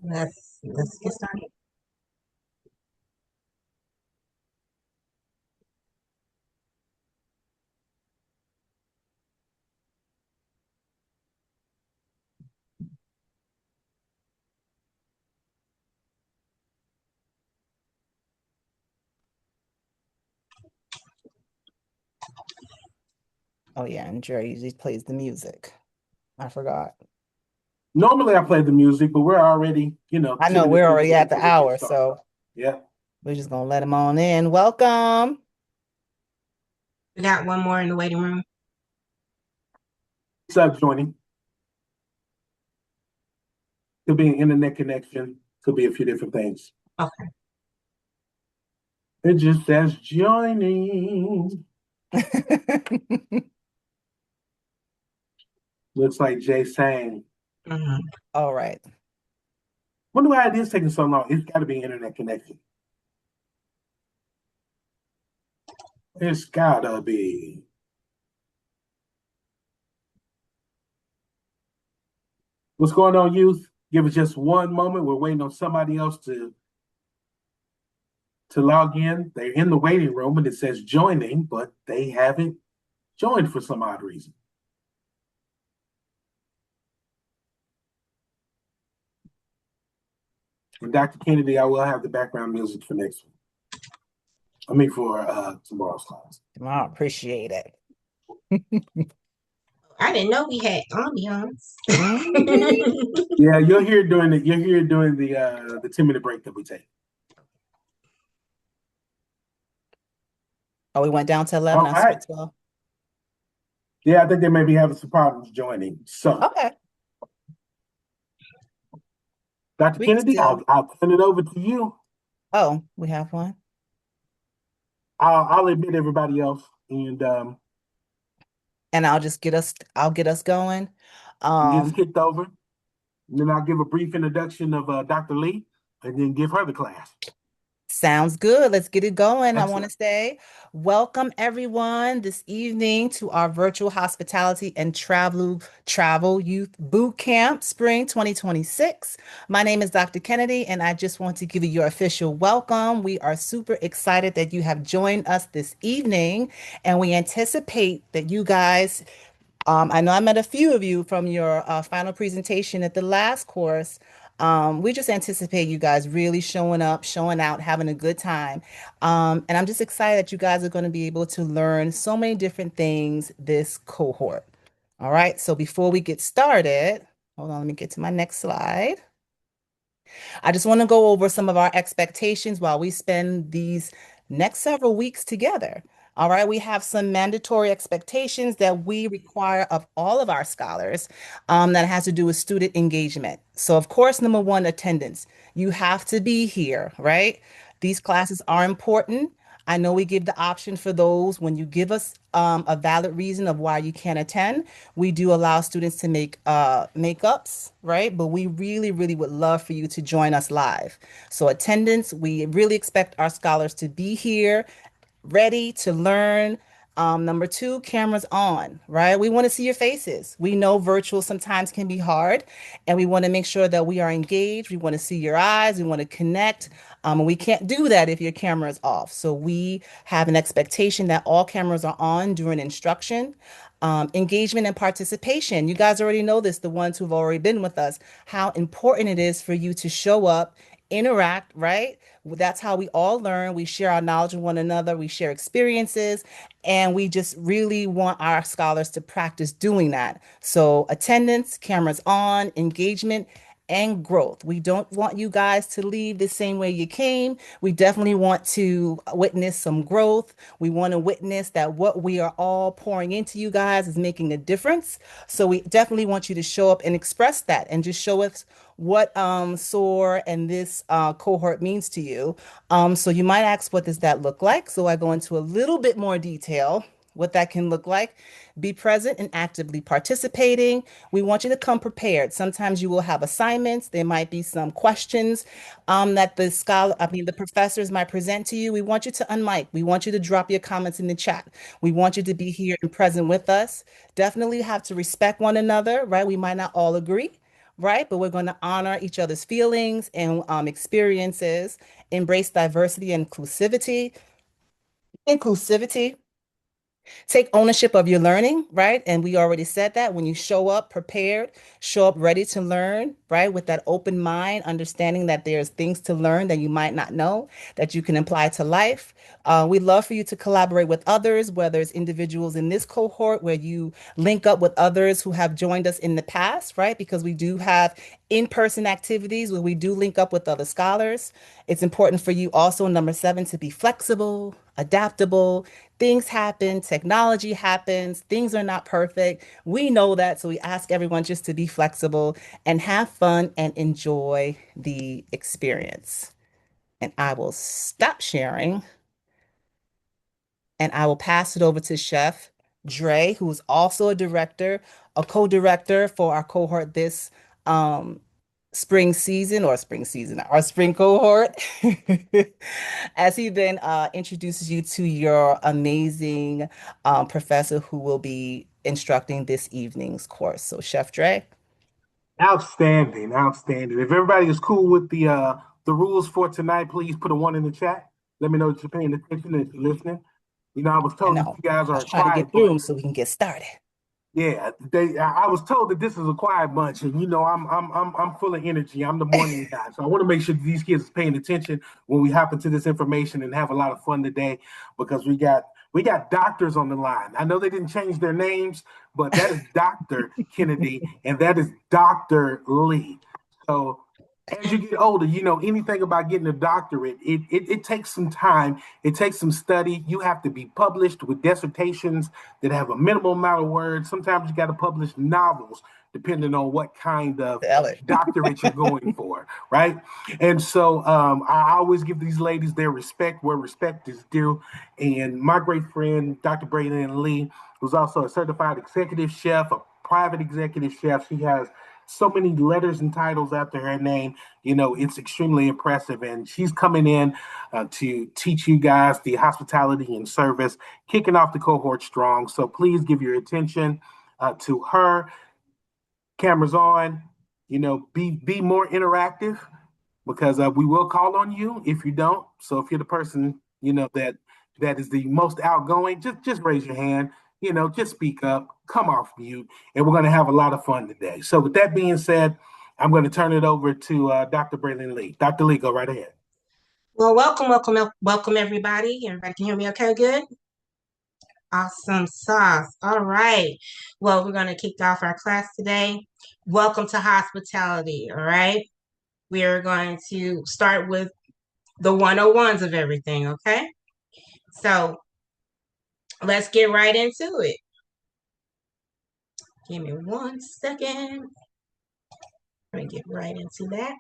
Let's get started. Oh yeah, and Jerry usually plays the music. I forgot. Normally I play the music, but we're already, I 10 know minutes we're into already it at the before we get hour, started. so Yeah. we're just gonna let him on in. Welcome. We got one more in the waiting room. What's up, joining? Could be an internet connection, could be a few different things. Okay. It just says joining. Looks like Jay saying, Mhm. All right. wonder why it is taking so long. It's got to be an internet connection. It's gotta be. What's going on, youth? Give us just one moment. We're waiting on somebody else to log in. They're in the waiting room and it says joining, but they haven't joined for some odd reason. And Dr. Kennedy, I will have the background music for next week. I mean, for tomorrow's class. I appreciate it. I didn't know we had ambiance. Mhm. Yeah, you're here during the 10-minute break that we take. Oh, we went down to 11. All I saw right. 12. Yeah, I think they may be having some problems joining. So, Okay. Dr. We can Kennedy, still. I'll turn it over to you. Oh, we have one. I'll admit everybody else, and And I'll get us going. you get Um, skipped over. And then I'll give a brief introduction of Dr. Lee, and then give her the class. Sounds good. Let's get it going. I want to Excellent. say welcome everyone this evening to our virtual hospitality and travel youth boot camp spring 2026. My name is Dr. Kennedy and I just want to give you your official welcome. We are super excited that you have joined us this evening and we anticipate that you guys I know I met a few of you from your final presentation at the last course. We just anticipate you guys really showing up, showing out, having a good time. And I'm just excited that you guys are going to be able to learn so many different things this cohort. All right, so before we get started, hold on, let me get to my next slide. I just want to go over some of our expectations while we spend these next several weeks together. All right, we have some mandatory expectations that we require of all of our scholars that has to do with student engagement. So, of course, number one, attendance. You have to be here, right? These classes are important. I know we give the option for those when you give us a valid reason of why you can't attend. We do allow students to make makeups, right? But we really, really would love for you to join us live. So attendance, we really expect our scholars to be here ready to learn. Number two, cameras on, right? We want to see your faces. We know virtual sometimes can be hard, and we want to make sure that we are engaged. We want to see your eyes. We want to connect. And we can't do that if your camera is off. So we have an expectation that all cameras are on during instruction. Engagement and participation. You guys already know this, the ones who've already been with us, how important it is for you to show up, interact, right? That's how we all learn. We share our knowledge with one another, we share experiences, and we just really want our scholars to practice doing that. So, attendance, cameras on, engagement, and growth. We don't want you guys to leave the same way you came. We definitely want to witness some growth. We want to witness that what we are all pouring into you guys is making a difference. So we definitely want you to show up and express that and just show us what S.O.A.R and this cohort means to you. So you might ask, what does that look like? So I go into a little bit more detail what that can look like. Be present and actively participating. We want you to come prepared. Sometimes you will have assignments. There might be some questions that the professors might present to you. We want you to unmic. We want you to drop your comments in the chat. We want you to be here and present with us. Definitely have to respect one another, right? We might not all agree, right? But we're going to honor each other's feelings and experiences, embrace diversity and inclusivity. Take ownership of your learning, right? And we already said that when you show up prepared, show up ready to learn, right? With that open mind, understanding that there's things to learn that you might not know that you can apply to life. We'd love for you to collaborate with others, whether it's individuals in this cohort where you link up with others who have joined us in the past, right? Because we do have in-person activities where we do link up with other scholars. It's important for you also, number 7, to be flexible, adaptable. Things happen, technology happens, things are not perfect. We know that, so we ask everyone just to be flexible and have fun and enjoy the experience. And I will stop sharing and I will pass it over to Chef Dre, who's also a co-director for our cohort this um, our spring cohort, as he then introduces you to your amazing professor who will be instructing this evening's course. So, Chef Dre. Outstanding, outstanding. If everybody is cool with the rules for tonight, please put a one in the chat. Let me know that you're paying attention and if you're listening. You know, I was I told that know. you guys I are was a trying to quiet get through bunch. them so we can get started. Yeah, I was told that this is a quiet bunch, and you know, I'm full of energy. I'm the morning guy, so I want to make sure that these kids are paying attention when we hop into this information and have a lot of fun today because we got doctors on the line. I know they didn't change their names, but that is Dr. Kennedy and that is Dr. Lee. So as you get older, you know anything about getting a doctorate, it takes some time, it takes some study. You have to be published with dissertations that have a minimal amount of words. Sometimes you got to publish novels, depending on what kind of Tell it. doctorate you're going for, right? And so I always give these ladies their respect where respect is due. And my great friend, Dr. Braden Lee, who's also a certified executive chef, a private executive chef, she has so many letters and titles after her name. You know, it's extremely impressive. And she's coming in to teach you guys the hospitality and service, kicking off the cohort strong. So please give your attention to her. Cameras on. You know, be more interactive because we will call on you if you don't. So if you're the person you know that is the most outgoing, just raise your hand. You know, just speak up, come off mute, and we're going to have a lot of fun today. So with that being said, I'm going to turn it over to Dr. Braylon Lee. Dr. Lee, go right ahead. Well, welcome, everybody. Everybody can hear me okay? Good. Awesome sauce. All right. Well, we're going to kick off our class today. Welcome to hospitality. All right. We are going to start with the 101s of everything. Okay. So let's get right into it. Give me 1 second. Let me get right into that.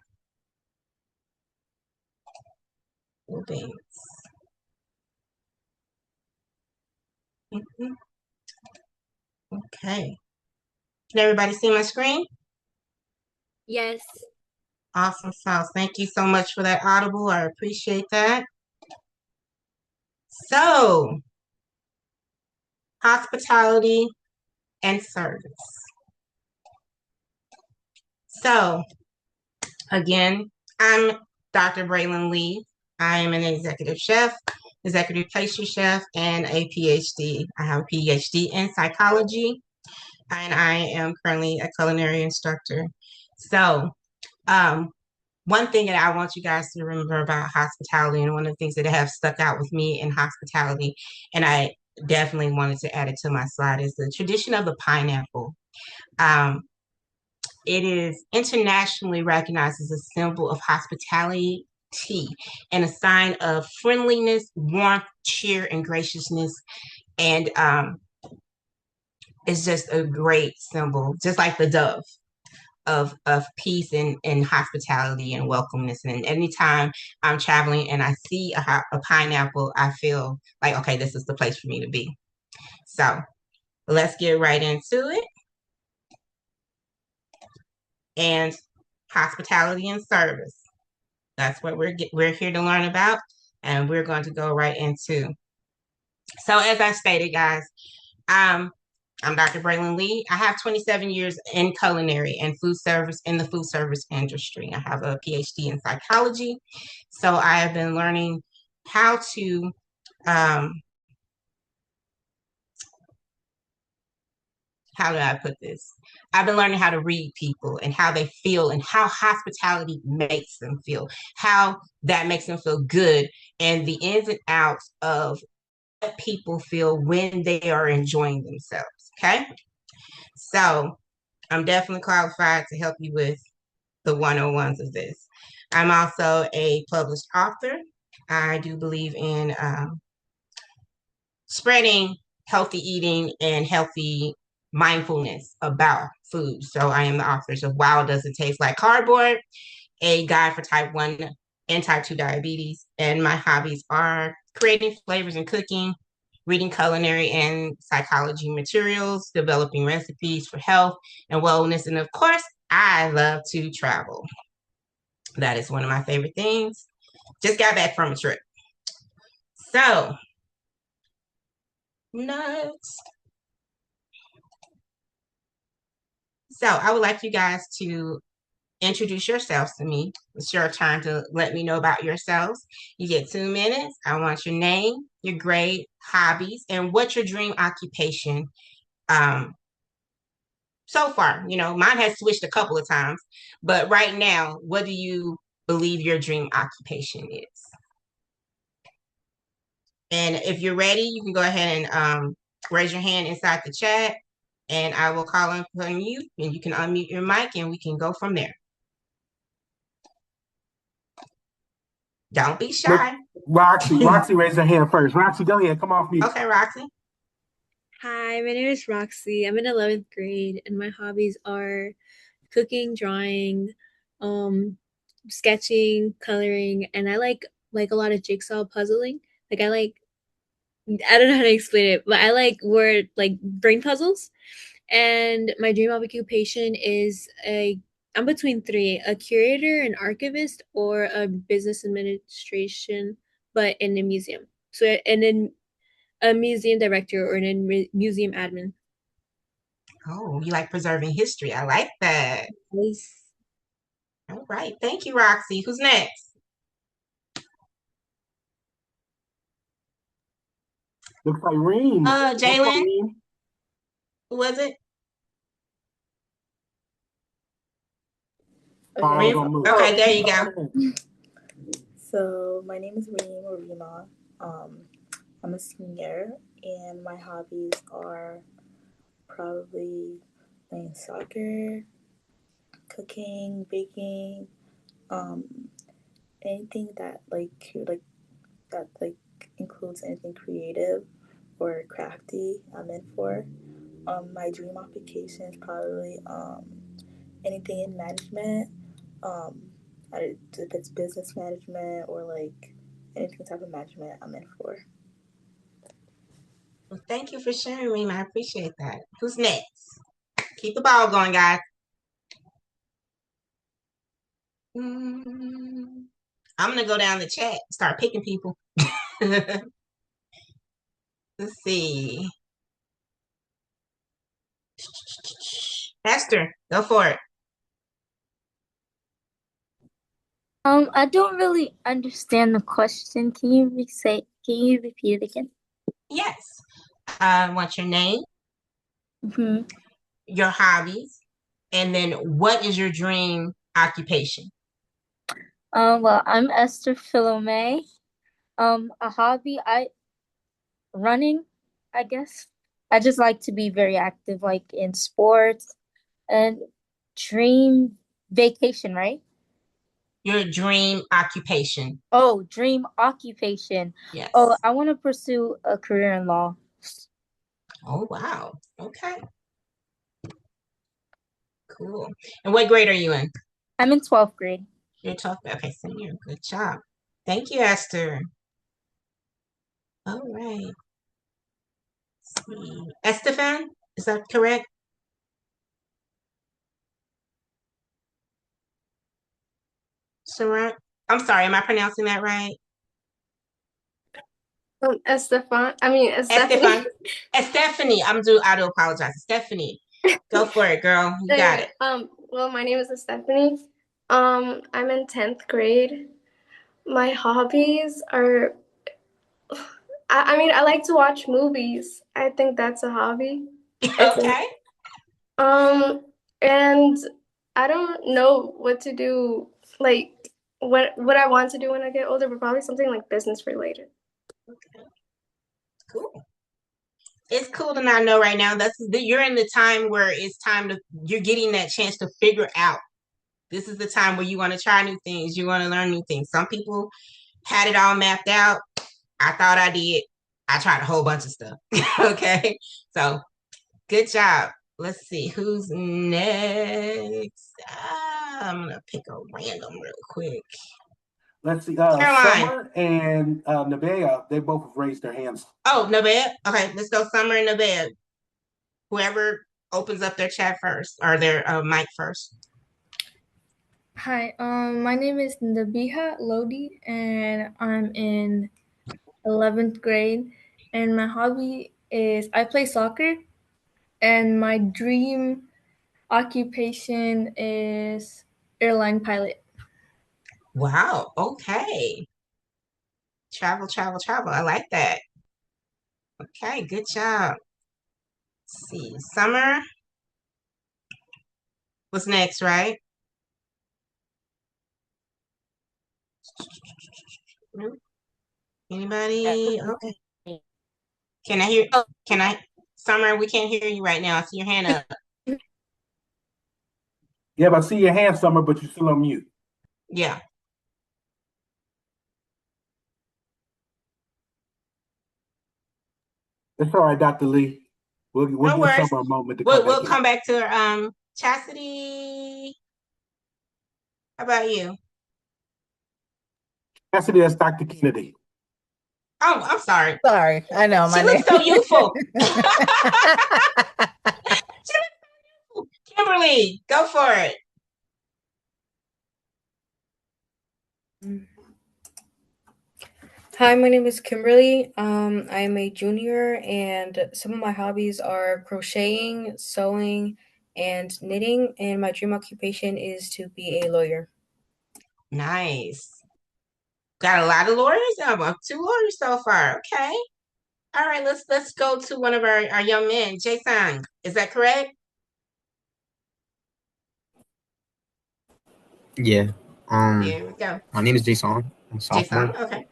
Okay. Mhm. Okay. Can everybody see my screen? Yes. Awesome sauce. Thank you so much for that audible. I appreciate that. So, hospitality and service. So, again, I'm Dr. Braylon Lee. I am an executive chef, executive pastry chef, and a PhD. I have a PhD in psychology, and I am currently a culinary instructor. So, um, one thing that I want you guys to remember about hospitality, and one of the things that have stuck out with me in hospitality, and I definitely wanted to add it to my slide, is the tradition of the pineapple. Um, it is internationally recognized as a symbol of hospitality and a sign of friendliness, warmth, cheer, and graciousness. And it's just a great symbol, just like the dove of peace and hospitality and welcomeness. And anytime I'm traveling and I see a pineapple, I feel like, okay, this is the place for me to be. So let's get right into it. And hospitality and service. That's what we're here to learn about, and we're going to go right into. So as I stated, guys, um, I'm Dr. Braylon Lee. I have 27 years in culinary and food service in the food service industry. I have a PhD in psychology. So I have been learning how to how do I put this? I've been learning how to read people and how they feel and how hospitality makes them feel, how that makes them feel good, and the ins and outs of what people feel when they are enjoying themselves. Okay. So I'm definitely qualified to help you with the 101s of this. I'm also a published author. I do believe in spreading healthy eating and healthy mindfulness about food. So I am the author of Wow Does It Taste Like Cardboard, a guide for type 1 and type 2 diabetes. And my hobbies are creating flavors and cooking, reading culinary and psychology materials, developing recipes for health and wellness. And of course, I love to travel. That is one of my favorite things. Just got back from a trip. So, next. So, I would like you guys to introduce yourselves to me. It's your turn to let me know about yourselves. You get 2 minutes. I want your name, your grade, hobbies, and what's your dream occupation so far. You know, mine has switched a couple of times, but right now, what do you believe your dream occupation is? And if you're ready, you can go ahead and raise your hand inside the chat, and I will call on you, and you can unmute your mic, and we can go from there. Don't be shy. Roxy raised her hand first. Roxy, go ahead. Come off mute. Okay, Roxy. Hi, my name is Roxy. I'm in 11th grade, and my hobbies are cooking, drawing, sketching, coloring, and I like a lot of jigsaw puzzling. Like I don't know how to explain it, but I like word like brain puzzles. And my dream occupation is I'm between three: a curator, an archivist, or a business administration, but in a museum. So and then a museum director or a museum admin. Oh, you like preserving history. I like that. Yes. All right. Thank you, Roxy. Who's next? Looks like Reem. Jalen. Who was it? Okay. Okay, there you go. So my name is Reem or Rima. I'm a senior, and my hobbies are probably playing soccer, cooking, baking, um, anything that like includes anything creative or crafty. I'm in for. My dream occupation is probably anything in management. Um, if it's business management or like anything type of management, I'm in for. Well, thank you for sharing, Reem. I appreciate that. Who's next? Keep the ball going, guys. I'm gonna go down the chat, start picking people. Let's see. Esther, go for it. I don't really understand the question. Can you repeat it again? Yes. I want your name, your hobbies, and then what is your dream occupation? Well, I'm Esther Philome. A hobby, running, I guess. I just like to be very active, like in sports, and dream vacation, right? Your dream occupation. Oh, dream occupation. Yes. Oh, I want to pursue a career in law. Oh, wow. Okay. Cool. And what grade are you in? I'm in 12th grade. You're 12th. Okay, senior. Good job. Thank you, Esther. All right. Let's see. Estefan, is that correct? Sarah? I'm sorry, am I pronouncing that right? Estefan. I mean, Estefan. Stephanie. Stephanie. I do apologize. Stephanie. Go for it, girl. You got Okay, it. well, my name is Stephanie. I'm in 10th grade. My hobbies are, I mean, I like to watch movies. I think that's a hobby. I think. Okay. Um, and I don't know what to do, like what I want to do when I get older, but probably something like business related. Okay. Cool. It's cool to not know right now. You're in the time where you're getting that chance to figure out. This is the time where you want to try new things. You want to learn new things. Some people had it all mapped out. I thought I did. I tried a whole bunch of stuff. Okay. So good job. Let's see who's next. I'm gonna pick a random real quick. Let's see. Caroline. Summer and Nevaeh, they both have raised their hands. Oh, Nabed. Okay, let's go. Summer and Nabed. Whoever opens up their chat first or their mic first. Hi, my name is Nabiha Lodi, and I'm in 11th grade. And my hobby is I play soccer, and my dream occupation is airline pilot. Wow. Okay. Travel, travel, travel. I like that. Okay, good job. Let's see. Summer. What's next, right? Anybody? Okay. Can I hear? Can I? Summer, we can't hear you right now. I see your hand up. Yeah, I see your hand, Summer, but you're still on mute. Yeah. It's all right, Dr. Lee. We'll No give worries. Summer a moment to come We'll back we'll in. come back to her. Chastity. How about you? Cassidy, that's Dr. Kennedy. Oh, I'm sorry. Sorry, I know She my name. looks so youthful. Kimberly, go for it. Hi, my name is Kimberly. I am a junior, and some of my hobbies are crocheting, sewing, and knitting. And my dream occupation is to be a lawyer. Nice. Got a lot of lawyers. About 2 lawyers so far. Okay. All right. Let's go to one of our young men, Jason. Is that correct? Yeah. There we go. My name is Jason. I'm a Jason. sophomore. Okay.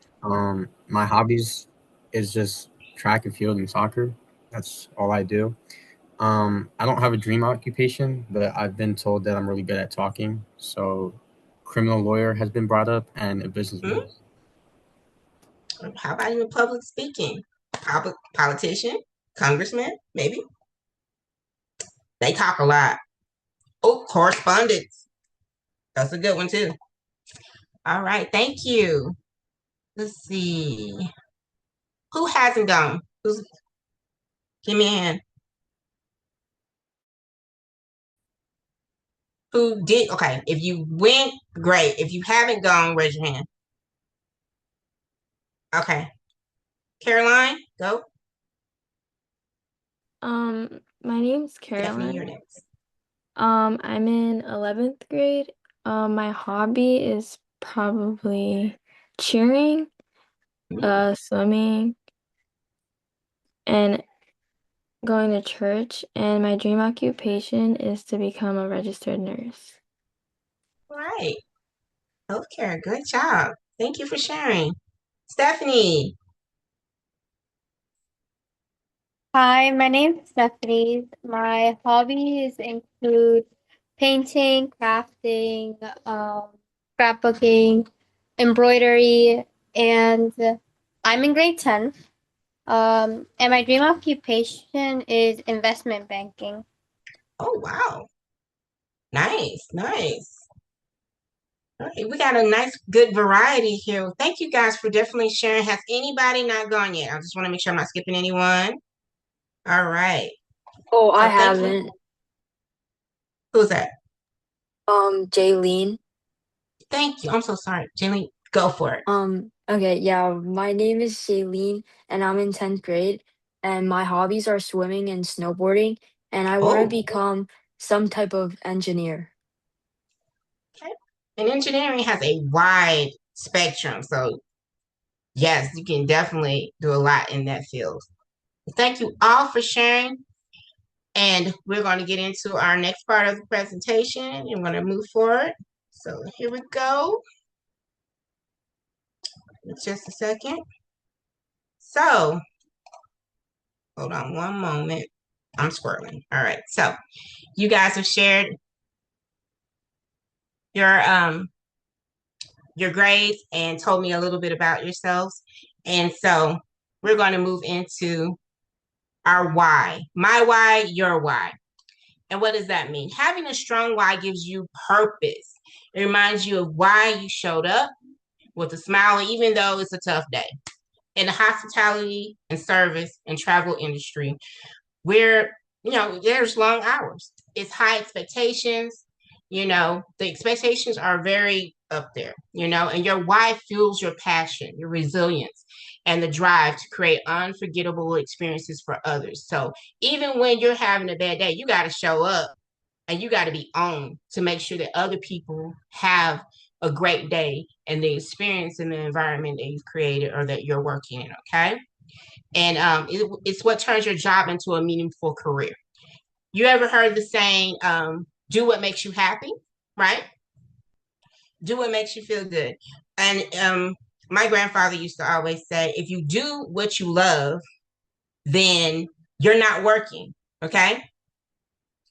My hobbies is just track and field and soccer. That's all I do. I don't have a dream occupation, but I've been told that I'm really good at talking. So, criminal lawyer has been brought up and a businessman. How about even public speaking? Politician, congressman, maybe. They talk a lot. Oh, correspondence. That's a good one too. All right. Thank you. Let's see. Who hasn't gone? Give me a hand. Who did? Okay. If you went, great. If you haven't gone, raise your hand. Okay. Caroline, go. My name's Stephanie, you're Caroline. next. I'm in 11th grade. My hobby is probably cheering, swimming, and going to church. And my dream occupation is to become a registered nurse. All right. Healthcare. Good job. Thank you for sharing. Stephanie. Hi, my name is Stephanie. My hobbies include painting, crafting, scrapbooking, embroidery, and I'm in grade 10. And my dream occupation is investment banking. Oh, wow. Nice, nice. Okay, we got a nice, good variety here. Thank you guys for definitely sharing. Has anybody not gone yet? I just want to make sure I'm not skipping anyone. All right. Oh, I So thank you. haven't. Who's that? Jaylene. Thank you. I'm so sorry. Jenny, Go for it. Okay, yeah, my name is Shailene and I'm in 10th grade and my hobbies are swimming and snowboarding and I want to Oh, become some type of engineer. okay. And engineering has a wide spectrum. So, yes, you can definitely do a lot in that field. Thank you all for sharing. And we're going to get into our next part of the presentation. I'm going to move forward. So, here we go. Just a second. So, hold on one moment. I'm squirreling. All right. So, you guys have shared your your grades and told me a little bit about yourselves. And so we're going to move into our why. My why, your why. And what does that mean? Having a strong why gives you purpose. It reminds you of why you showed up with a smile, even though it's a tough day. In the hospitality and service and travel industry, where there's long hours, it's high expectations. The expectations are very up there, and your why fuels your passion, your resilience, and the drive to create unforgettable experiences for others. So even when you're having a bad day, you got to show up and you got to be on to make sure that other people have a great day and the experience in the environment that you've created or that you're working in. Okay. And it's what turns your job into a meaningful career. You ever heard the saying, do what makes you happy, right? Do what makes you feel good. And my grandfather used to always say, if you do what you love, then you're not working, okay?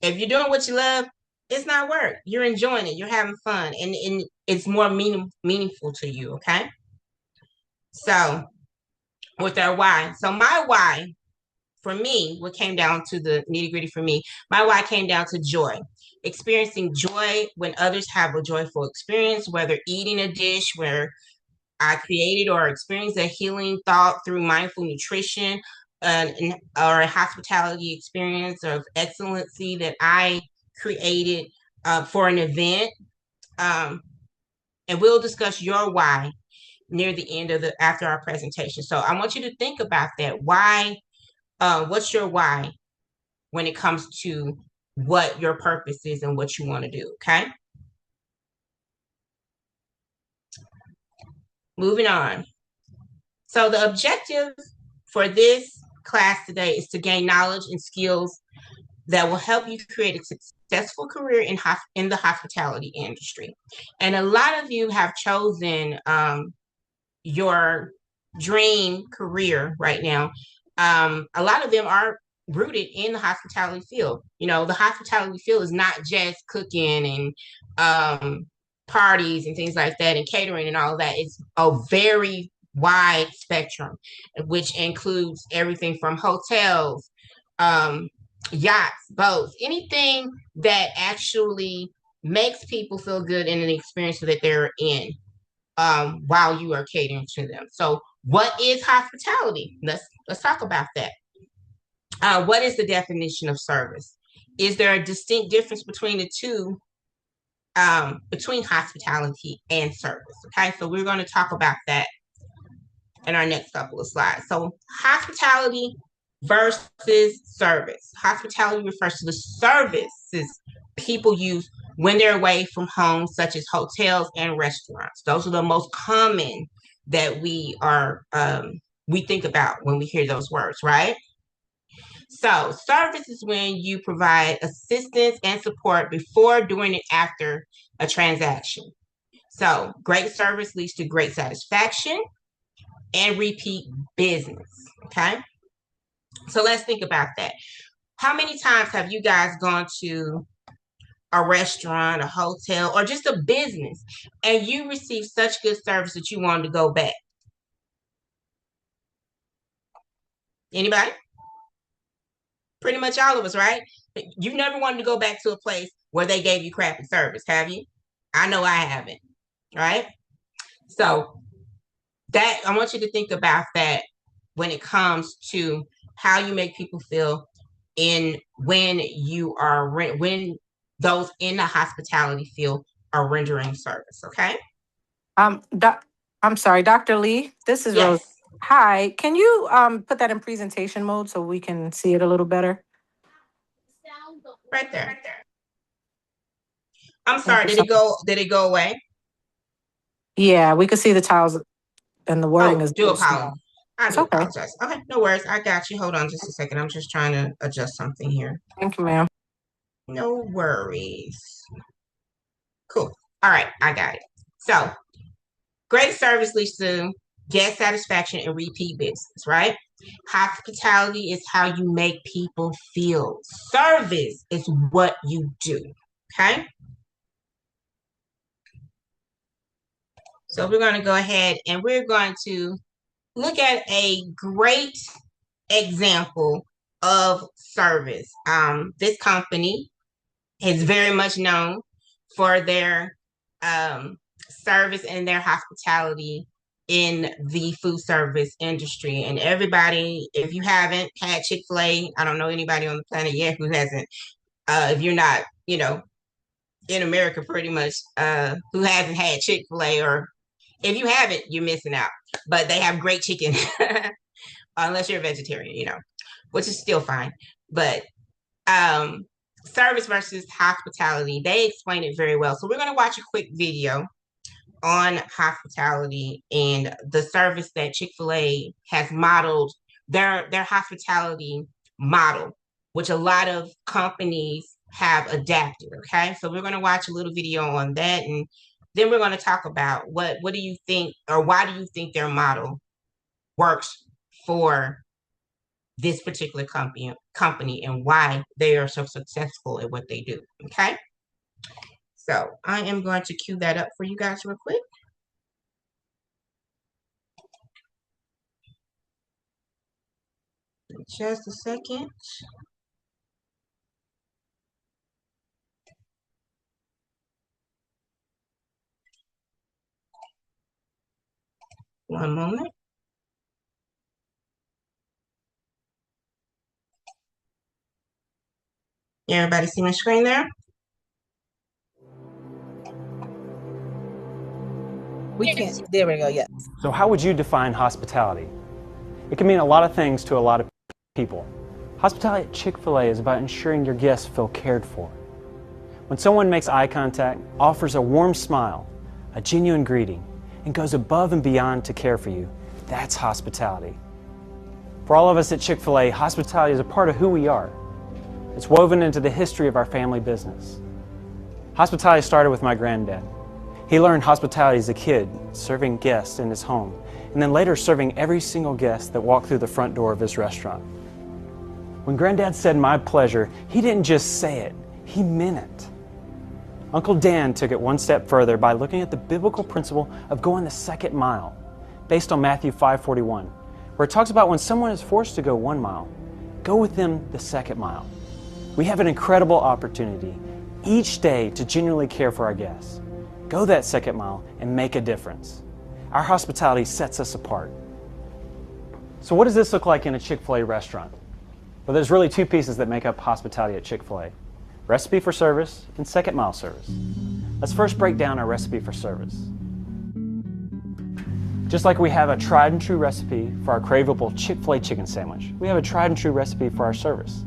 If you're doing what you love, it's not work. You're enjoying it. You're having fun. And it's more meaningful to you, okay? So with our why. So my why for me, what came down to the nitty gritty for me, my why came down to joy. Experiencing joy when others have a joyful experience, whether eating a dish where I created or experienced a healing thought through mindful nutrition, or a hospitality experience of excellency that I created for an event. And we'll discuss your why near the end of after our presentation. So I want you to think about that. Why? What's your why when it comes to what your purpose is and what you want to do? Okay. Moving on. So the objective for this class today is to gain knowledge and skills that will help you create a successful career in the hospitality industry. And a lot of you have chosen your dream career right now. A lot of them are rooted in the hospitality field. The hospitality field is not just cooking and parties and things like that and catering and all of that. It's a very wide spectrum, which includes everything from hotels, yachts, boats, anything that actually makes people feel good in an experience that they're in while you are catering to them. So, what is hospitality? Let's talk about that. What is the definition of service? Is there a distinct difference between the two, between hospitality and service? Okay, so we're going to talk about that in our next couple of slides. So, hospitality versus service. Hospitality refers to the services people use when they're away from home, such as hotels and restaurants. Those are the most common that we think about when we hear those words, right? So, service is when you provide assistance and support before, during, and after a transaction. So, great service leads to great satisfaction and repeat business. Okay. So, let's think about that. How many times have you guys gone to a restaurant, a hotel, or just a business, and you received such good service that you wanted to go back? Anybody? Pretty much all of us, right? You've never wanted to go back to a place where they gave you crappy service, have you? I know I haven't, right? So that I want you to think about that when it comes to how you make people feel when those in the hospitality field are rendering service. Okay. Um, doc, I'm sorry, Dr. Lee, this is Rose. Yes, Hi, can you put that in presentation mode so we can see it a little better? right there. I'm Thank sorry. you so much. Did it go away? Yeah, we could see the tiles and the wording Oh, is do very apologize. small. I It's do okay. apologize. Okay, no worries. I got you. Hold on just a second. I'm just trying to adjust something here. Thank you, ma'am. No worries. Cool. All right, I got it. So, great service leads to guest satisfaction and repeat business, right? Hospitality is how you make people feel. Service is what you do. Okay. So, we're going to go ahead and we're going to look at a great example of service. This company is very much known for their service and their hospitality in the food service industry. And everybody, if you haven't had Chick-fil-A, I don't know anybody on the planet yet who hasn't. If you're not, in America, pretty much, who hasn't had Chick-fil-A, or if you haven't, you're missing out. But they have great chicken, unless you're a vegetarian, which is still fine. But um, service versus hospitality, they explain it very well. So we're going to watch a quick video on hospitality and the service that Chick-fil-A has modeled their hospitality model, which a lot of companies have adapted. Okay, so we're going to watch a little video on that, and then we're going to talk about what do you think, or why do you think their model works for this particular company and why they are so successful at what they do. Okay. So I am going to cue that up for you guys real quick. Just a second. One moment. Everybody see my screen there? We can't. There we go. Yes. So how would you define hospitality? It can mean a lot of things to a lot of people. Hospitality at Chick-fil-A is about ensuring your guests feel cared for. When someone makes eye contact, offers a warm smile, a genuine greeting, and goes above and beyond to care for you, that's hospitality. For all of us at Chick-fil-A, hospitality is a part of who we are. It's woven into the history of our family business. Hospitality started with my granddad. He learned hospitality as a kid, serving guests in his home, and then later serving every single guest that walked through the front door of his restaurant. When Granddad said "my pleasure," he didn't just say it, he meant it. Uncle Dan took it one step further by looking at the biblical principle of going the second mile, based on Matthew 5:41, where it talks about when someone is forced to go 1 mile, go with them the second mile. We have an incredible opportunity each day to genuinely care for our guests. Go that second mile and make a difference. Our hospitality sets us apart. So what does this look like in a Chick-fil-A restaurant? Well, there's really two pieces that make up hospitality at Chick-fil-A: recipe for service and second mile service. Let's first break down our recipe for service. Just like we have a tried and true recipe for our craveable Chick-fil-A chicken sandwich, we have a tried and true recipe for our service.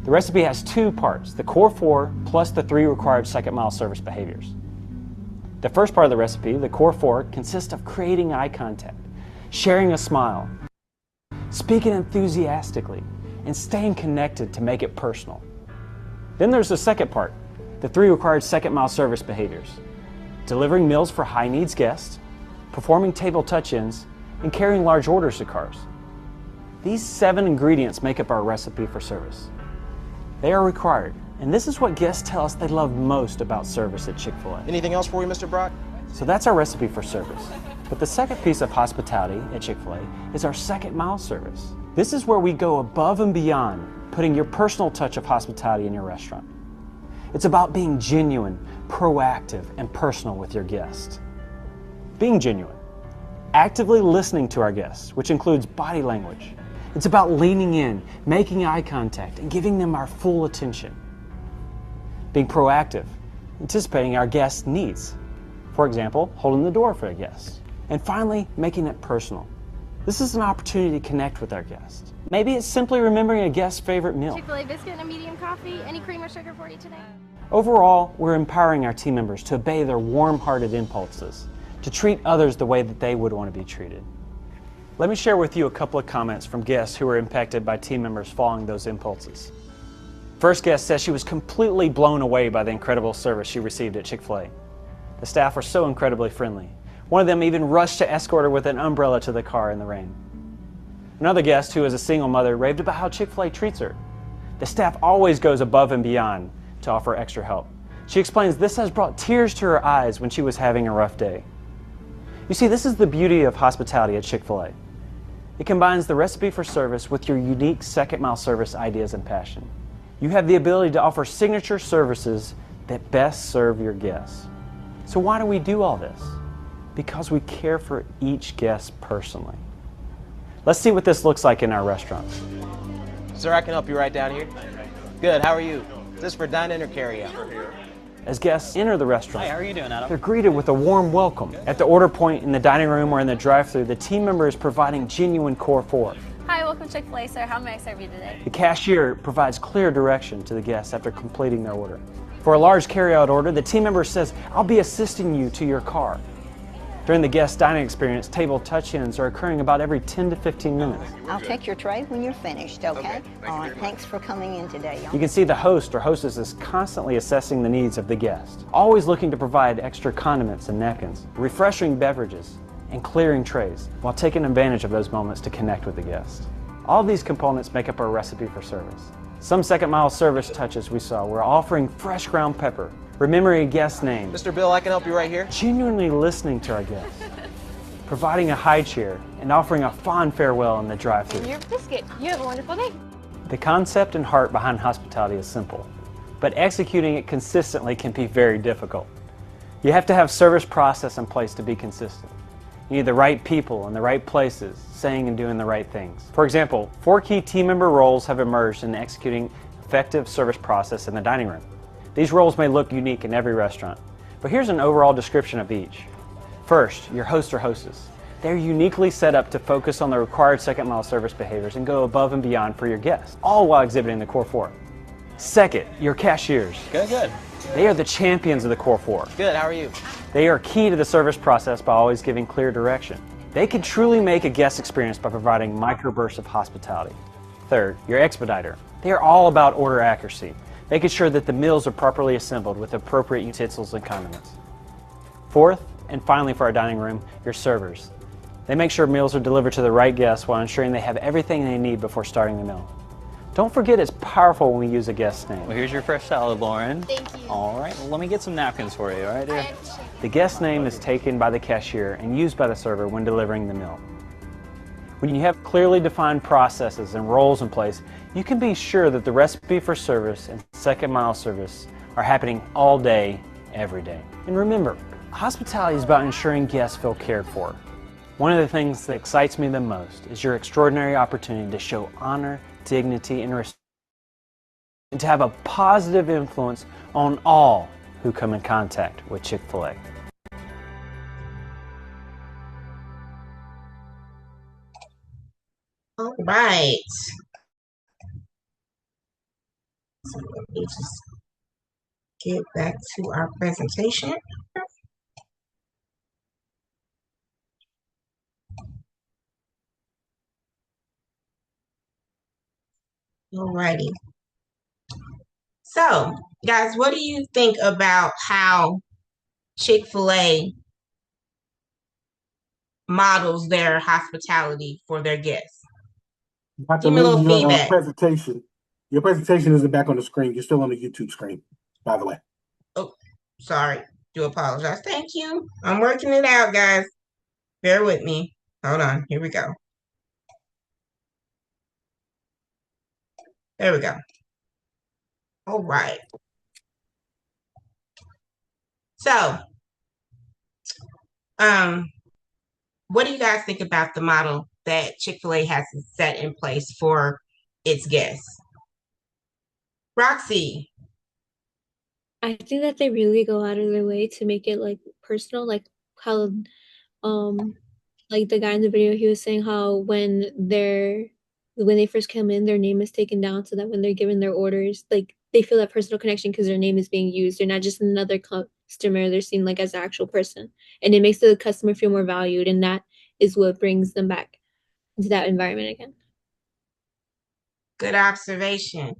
The recipe has two parts: the core 4 plus the 3 required second mile service behaviors. The first part of the recipe, the core 4, consists of creating eye contact, sharing a smile, speaking enthusiastically, and staying connected to make it personal. Then there's the second part, the 3 required second mile service behaviors: delivering meals for high needs guests, performing table touch-ins, and carrying large orders to cars. These 7 ingredients make up our recipe for service. They are required, and this is what guests tell us they love most about service at Chick-fil-A. Anything else for you, Mr. Brock? So that's our recipe for service. But the second piece of hospitality at Chick-fil-A is our second mile service. This is where we go above and beyond, putting your personal touch of hospitality in your restaurant. It's about being genuine, proactive, and personal with your guests. Being genuine, actively listening to our guests, which includes body language. It's about leaning in, making eye contact, and giving them our full attention. Being proactive, anticipating our guests' needs. For example, holding the door for a guest. And finally, making it personal. This is an opportunity to connect with our guests. Maybe it's simply remembering a guest's favorite meal. Chick-fil-A biscuit and a medium coffee. Any cream or sugar for you today? Overall, we're empowering our team members to obey their warm-hearted impulses, to treat others the way that they would want to be treated. Let me share with you a couple of comments from guests who were impacted by team members following those impulses. First guest says she was completely blown away by the incredible service she received at Chick-fil-A. The staff were so incredibly friendly. One of them even rushed to escort her with an umbrella to the car in the rain. Another guest, who is a single mother, raved about how Chick-fil-A treats her. The staff always goes above and beyond to offer extra help. She explains this has brought tears to her eyes when she was having a rough day. You see, this is the beauty of hospitality at Chick-fil-A. It combines the recipe for service with your unique second mile service ideas and passion. You have the ability to offer signature services that best serve your guests. So why do we do all this? Because we care for each guest personally. Let's see what this looks like in our restaurants. Sir, I can help you right down here. Good, how are you? Is this for dine-in or carry-out? As guests enter the restaurant, Hi, how are you doing, Adam? they're greeted with a warm welcome. At the order point, in the dining room, or in the drive-thru, the team member is providing genuine core four. Hi, welcome to Chick-fil-A, sir. How may I serve you today? The cashier provides clear direction to the guests after completing their order. For a large carry-out order, the team member says, "I'll be assisting you to your car." During the guest dining experience, table touch-ins are occurring about every 10 to 15 minutes. I'll take your tray when you're finished, okay? All right, thanks for coming in today. You can see the host or hostess is constantly assessing the needs of the guest, always looking to provide extra condiments and napkins, refreshing beverages, and clearing trays, while taking advantage of those moments to connect with the guest. All these components make up our recipe for service. Some second mile service touches we saw were offering fresh ground pepper, remembering a guest's name, Mr. Bill, I can help you right here. genuinely listening to our guests, providing a high chair, and offering a fond farewell in the drive-thru. Your biscuit. You have a wonderful day. The concept and heart behind hospitality is simple, but executing it consistently can be very difficult. You have to have service process in place to be consistent. You need the right people in the right places, saying and doing the right things. For example, 4 key team member roles have emerged in executing effective service process in the dining room. These roles may look unique in every restaurant, but here's an overall description of each. First, your host or hostess. They're uniquely set up to focus on the required second mile service behaviors and go above and beyond for your guests, all while exhibiting the core 4. Second, your cashiers. Good. They are the champions of the core 4. Good, how are you? They are key to the service process by always giving clear direction. They can truly make a guest experience by providing microbursts of hospitality. Third, your expediter. They are all about order accuracy, making sure that the meals are properly assembled with appropriate utensils and condiments. Fourth, and finally for our dining room, your servers. They make sure meals are delivered to the right guests while ensuring they have everything they need before starting the meal. Don't forget it's powerful when we use a guest's name. Well, here's your fresh salad, Lauren. Thank you. All right, well, let me get some napkins for you, all right, dear? The guest's name is taken by the cashier and used by the server when delivering the meal. When you have clearly defined processes and roles in place, you can be sure that the recipe for service and second mile service are happening all day, every day. And remember, hospitality is about ensuring guests feel cared for. One of the things that excites me the most is your extraordinary opportunity to show honor, dignity, and respect, and to have a positive influence on all who come in contact with Chick-fil-A. All right. So let me just get back to our presentation. All righty. So, guys, what do you think about how Chick-fil-A models their hospitality for their guests? Dr. Give me a little Lee, feedback. Your presentation isn't back on the screen. You're still on the YouTube screen, by the way. Oh, sorry. Do apologize. Thank you. I'm working it out, guys. Bear with me. Hold on. Here we go. There we go. All right. So, what do you guys think about the model that Chick-fil-A has set in place for its guests? Roxy. I think that they really go out of their way to make it like personal, like how like the guy in the video, he was saying how when they first come in, their name is taken down so that when they're given their orders, like they feel that personal connection because their name is being used. They're not just another customer, they're seen like as an actual person. And it makes the customer feel more valued, and that is what brings them back into that environment again. Good observation.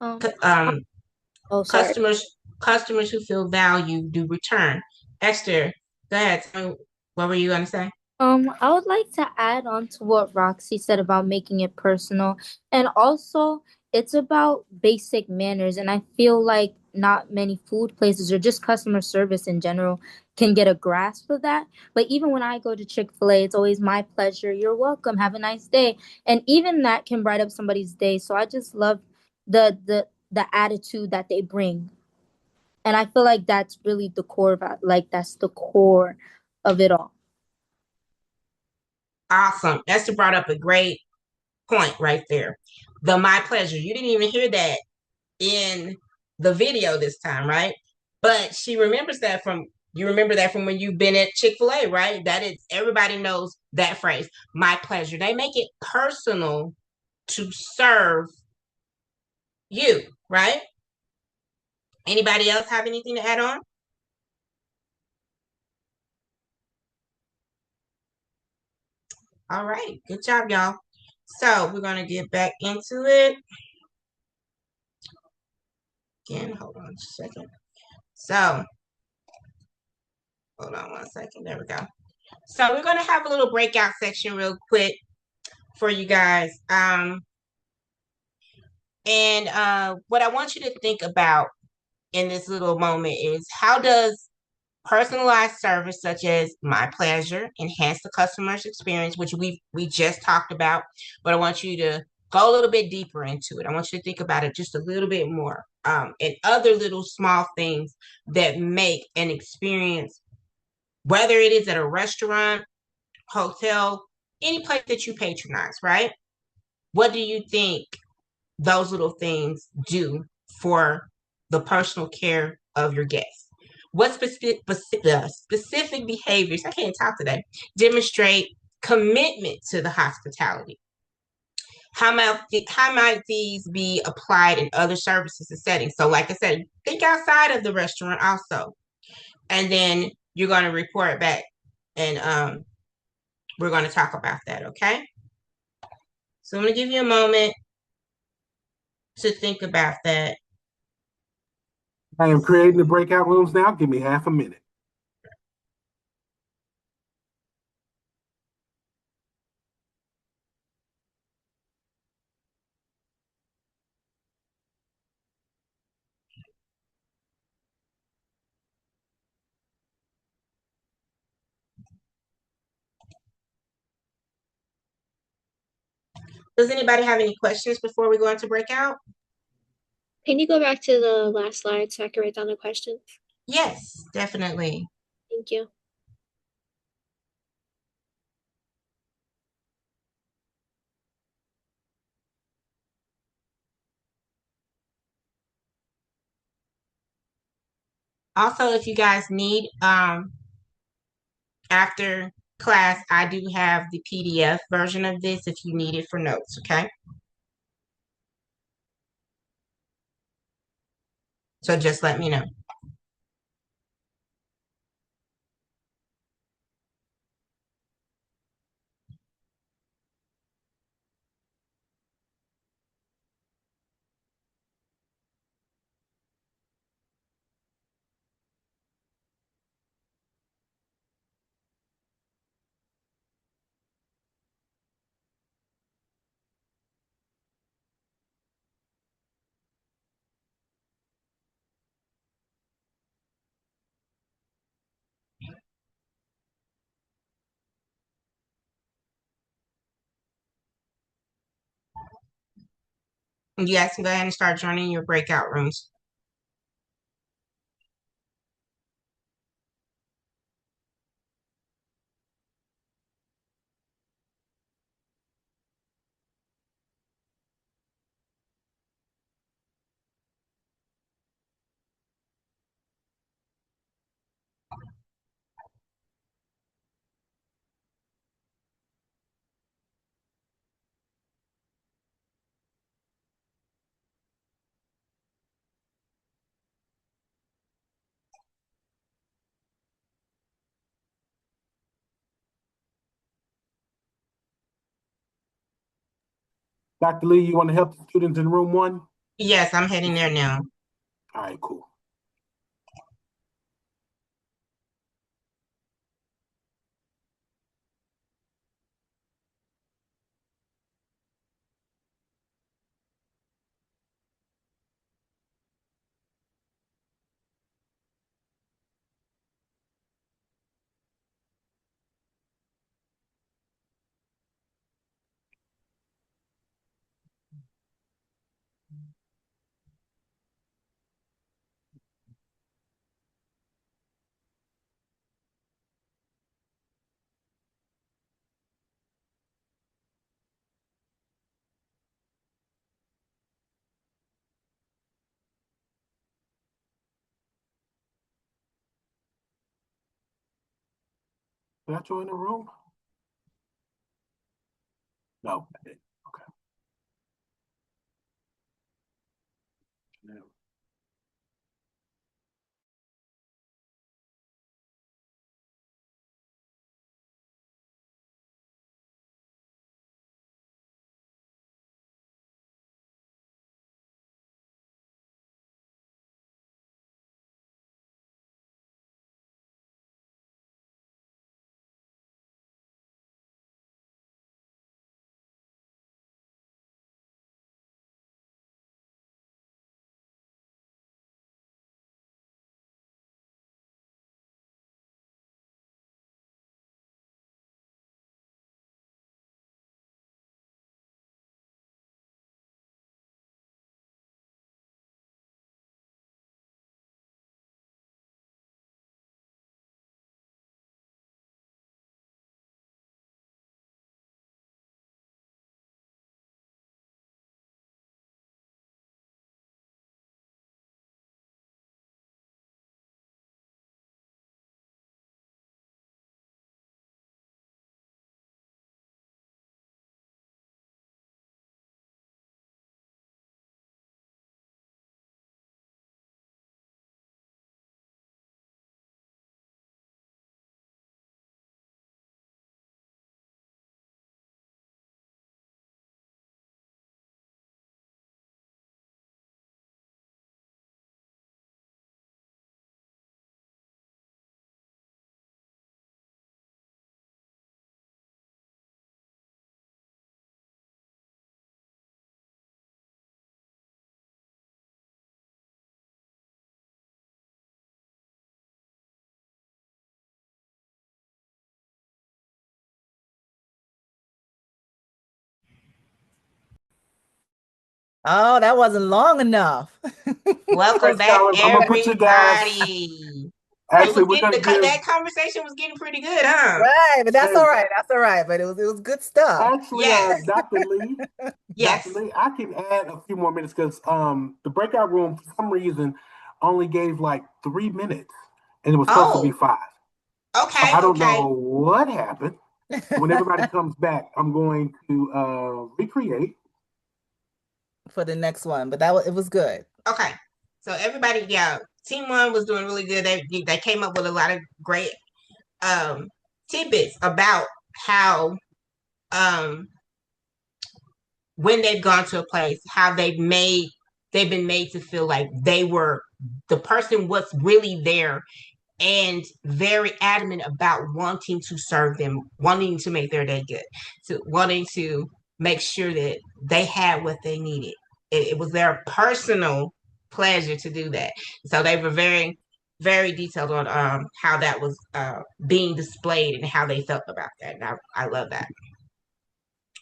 Um, Um, sorry. customers who feel valued do return. Esther, go ahead. Tell me, what were you going to say? I would like to add on to what Roxy said about making it personal. And also, it's about basic manners. And I feel like not many food places or just customer service in general can get a grasp of that. But even when I go to Chick-fil-A, it's always my pleasure. You're welcome. Have a nice day. And even that can brighten up somebody's day. So I just love the attitude that they bring. And I feel like that's really the core of it. Like that's the core of it all. Awesome. Esther brought up a great point right there. The my pleasure. You didn't even hear that in the video this time, right? But she remembers that from you remember that from when you've been at Chick-fil-A, right? That is everybody knows that phrase, my pleasure. They make it personal to serve you, right? Anybody else have anything to add on? All right, good job, y'all. So we're gonna get back into it. Again, hold on a second. So hold on one second. There we go. So we're gonna have a little breakout section real quick for you guys. And what I want you to think about in this little moment is how does personalized service such as My Pleasure enhance the customer's experience, which we just talked about, but I want you to go a little bit deeper into it. I want you to think about it just a little bit more, and other little small things that make an experience, whether it is at a restaurant, hotel, any place that you patronize, right? What do you think those little things do for the personal care of your guests? What specific behaviors, I can't talk today, demonstrate commitment to the hospitality? How might these be applied in other services and settings? So, like I said, think outside of the restaurant also. And then you're going to report back. And we're going to talk about that, okay? So I'm going to give you a moment to think about that. I am creating the breakout rooms now. Give me half a minute. Does anybody have any questions before we go into breakout? Can you go back to the last slide so I can write down the questions? Yes, definitely. Thank you. Also, if you guys need, after class, I do have the PDF version of this if you need it for notes, okay? So just let me know. You guys can go ahead and start joining your breakout rooms. Dr. Lee, you want to help the students in room one? Yes, I'm heading there now. All right, cool. Did I join the room? No, I didn't. Okay. No. Oh, that wasn't long enough. Welcome Hey, back, scholars, I'm gonna put you guys. everybody. It Actually, was we're getting gonna give. that conversation was getting pretty good, huh? Right, but that's Hey, all right. That's all right. But it was good stuff. actually, Yes, Dr. Lee, Dr. yes. Lee, I can add a few more minutes because the breakout room for some reason only gave like 3 minutes, and it was supposed to be Oh, 5. So okay, I don't okay. know what happened. When everybody comes back, I'm going to recreate. For the next one, but it was good. Okay. So everybody, yeah, team one was doing really good. They came up with a lot of great um tidbits about how um when they've gone to a place, how they've been made to feel like they were the person was really there and very adamant about wanting to serve them, wanting to make their day good, to wanting to make sure that they had what they needed. It was their personal pleasure to do that. So they were very, very detailed on how that was being displayed and how they felt about that. And I love that.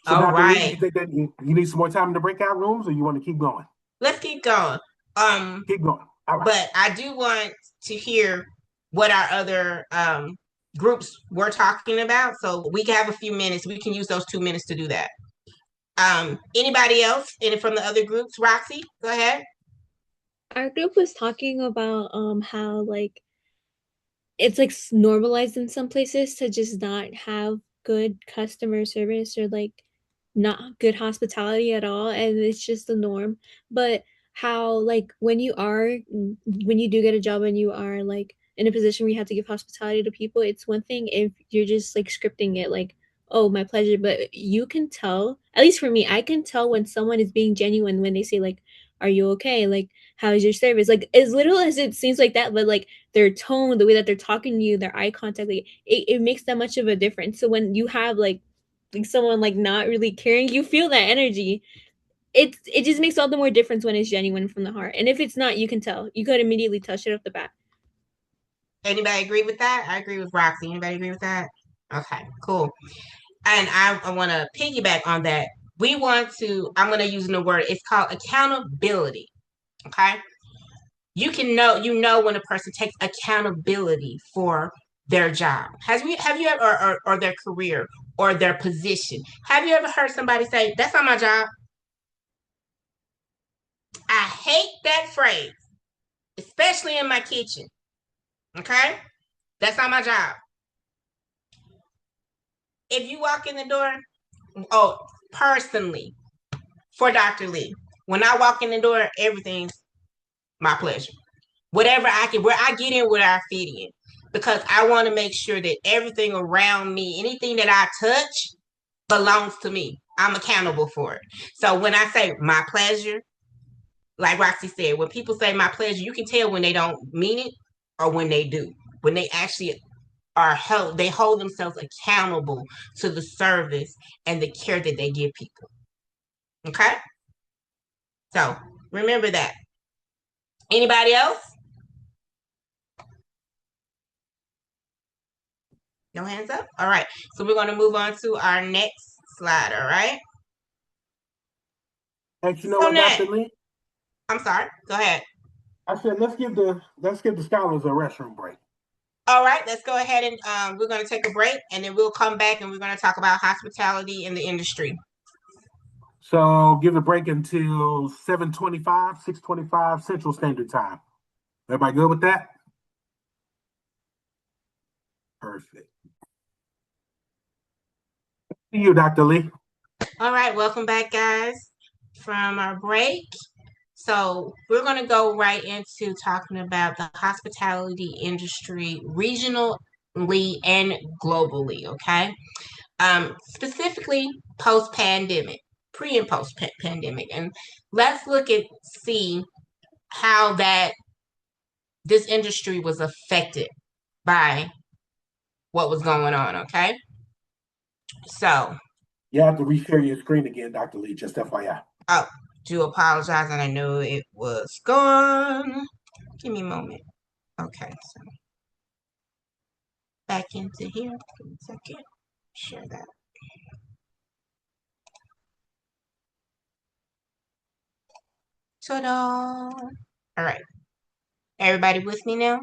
So, All Dr. Lee, right, you think that you need some more time in the breakout rooms, or you want to keep going? let's keep going. Keep going. All right. But I do want to hear what our other groups were talking about. So we can have a few minutes. We can use those 2 minutes to do that. Anybody else? Any from the other groups? Roxy, go ahead. Our group was talking about how like it's like normalized in some places to just not have good customer service or like not good hospitality at all, and it's just the norm. But how like when you do get a job and you are like in a position where you have to give hospitality to people, it's one thing if you're just like scripting it like oh, my pleasure, but you can tell, at least for me, I can tell when someone is being genuine when they say like, are you okay? Like, how is your service? Like, as little as it seems like that, but like their tone, the way that they're talking to you, their eye contact, like it makes that much of a difference. So when you have like someone like not really caring, you feel that energy. It just makes all the more difference when it's genuine from the heart. And if it's not, you can tell. You could immediately touch it off the bat. Anybody agree with that? I agree with Roxy. Anybody agree with that? Okay, cool. And I want to piggyback on that. I'm going to use the word, it's called accountability. Okay. You know when a person takes accountability for their job. Have you ever, or their career or their position? Have you ever heard somebody say, that's not my job? I hate that phrase, especially in my kitchen. Okay. That's not my job. If you walk in the door, oh, personally, for Dr. Lee, when I walk in the door, everything's my pleasure. Whatever I can, where I get in, where I fit in. Because I want to make sure that everything around me, anything that I touch, belongs to me. I'm accountable for it. So when I say my pleasure, like Roxy said, when people say my pleasure, you can tell when they don't mean it or when they do. When they actually they hold themselves accountable to the service and the care that they give people. Okay? So remember that. Anybody else? No hands up? All right. So we're going to move on to our next slide. All right. And you know So what, Dr. next, Lee? I'm sorry. Go ahead. I said let's give the scholars a restroom break. All right. Let's go ahead and we're going to take a break and then we'll come back and we're going to talk about hospitality in the industry. So give the break until 7:25, 6:25 Central Standard Time. Everybody good with that? Perfect. See you, Dr. Lee. All right. Welcome back, guys, from our break. So we're going to go right into talking about the hospitality industry regionally and globally. Okay. Specifically post pandemic, pre and post pandemic. And let's see how this industry was affected by what was going on. Okay. So, You have to reshare your screen again, Dr. Lee, just FYI. oh, do apologize. And I know it was gone. Give me a moment. Okay. So, back into here. Give me a second. Share that. Ta-da! All right. Everybody with me now?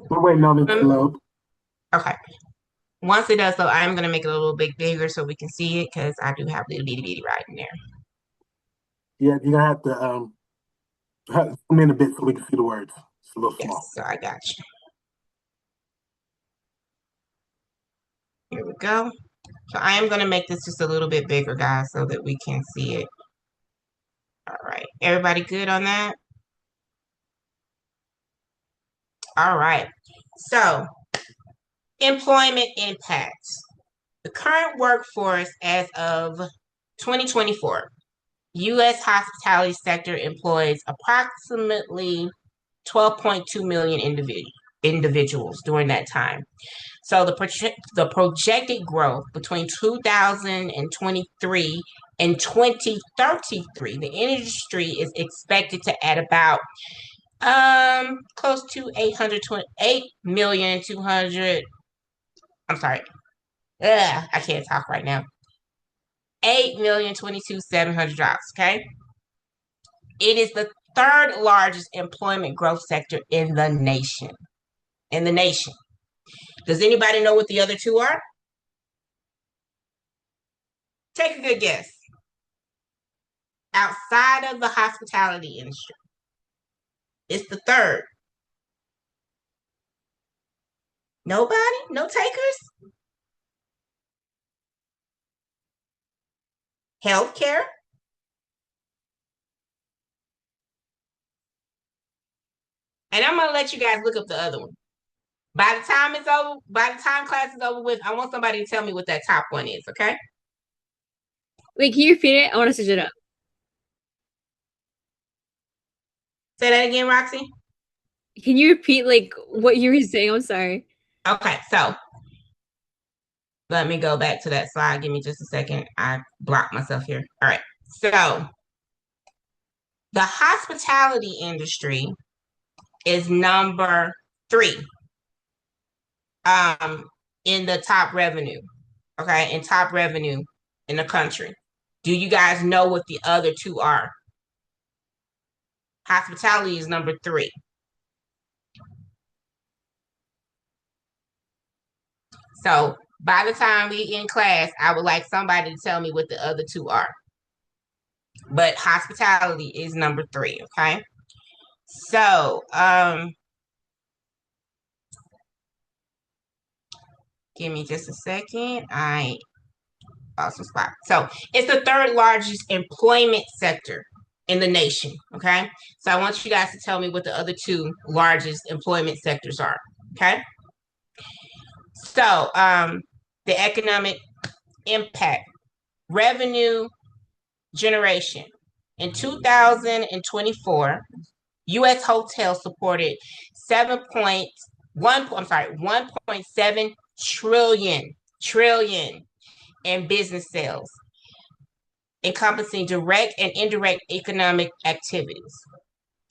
We're waiting on it to load. Okay. Once it does so, I'm going to make it a little bit bigger so we can see it because I do have little bitty bitty right in there. Yeah, you're gonna have to zoom in a bit so we can see the words. It's a little small. Yes, so I got you. Here we go. So I am going to make this just a little bit bigger, guys, so that we can see it. All right. Everybody good on that? All right. So, employment impacts. The current workforce as of 2024, U.S. hospitality sector employs approximately 12.2 million individuals during that time. So the projected growth between 2023 and 2033, the industry is expected to add about close to 828,200. I'm sorry. I can't talk right now. 8,022,700 jobs. Okay. It is the third largest employment growth sector in the nation. In the nation. Does anybody know what the other two are? Take a good guess. Outside of the hospitality industry, it's the third. Nobody? No takers? Healthcare? And I'm going to let you guys look up the other one. By the time it's over, by the time class is over with, I want somebody to tell me what that top one is, okay? Wait, can you repeat it? I want to switch it up. Say that again, Roxy. Can you repeat like what you were saying? I'm sorry. Okay, so let me go back to that slide. Give me just a second. I blocked myself here. All right. So the hospitality industry is number 3 in the top revenue. Okay, in top revenue in the country. Do you guys know what the other 2 are? Hospitality is number 3. So by the time we in class, I would like somebody to tell me what the other 2 are. But hospitality is number 3, okay? So, give me just a second. I lost some spot. So it's the 3rd largest employment sector in the nation, okay? So I want you guys to tell me what the other 2 largest employment sectors are, okay? So, the economic impact, revenue generation. In 2024, U.S. hotels supported 1.7 trillion in business sales, encompassing direct and indirect economic activities,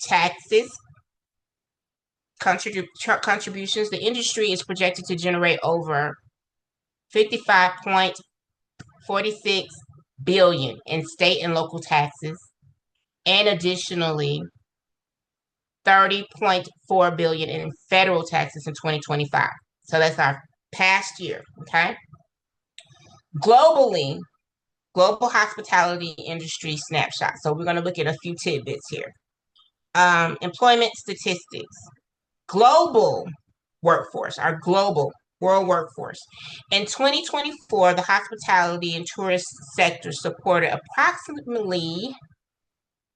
taxes, contributions. The industry is projected to generate over 55.46 billion in state and local taxes, and additionally 30.4 billion in federal taxes in 2025. So that's our past year, okay? Globally, global hospitality industry snapshot. So we're going to look at a few tidbits here. Employment statistics. Global workforce, our global world workforce. In 2024, the hospitality and tourist sector supported approximately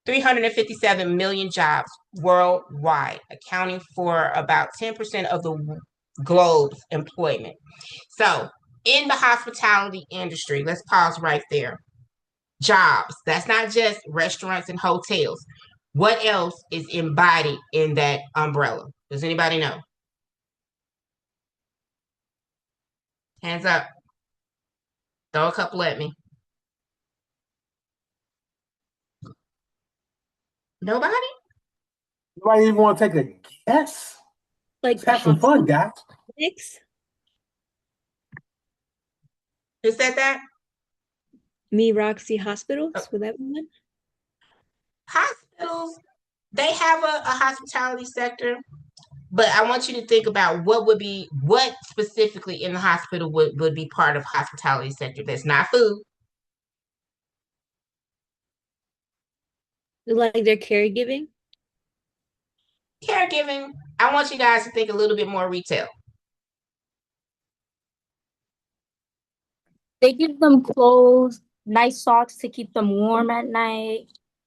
357 million jobs worldwide, accounting for about 10% of the globe's employment. So, in the hospitality industry, let's pause right there. Jobs, that's not just restaurants and hotels. What else is embodied in that umbrella? Does anybody know? Hands up. Throw a couple at me. Nobody? Nobody even want to take a guess? Like Let's have some fun, guys. Who said that? Me, Roxy, hospitals. Would that be one? Hospitals, they have a hospitality sector, but I want you to think about what specifically in the hospital would be part of hospitality sector that's not food. Like their caregiving? Caregiving, I want you guys to think a little bit more retail. They give them clothes, nice socks to keep them warm at night,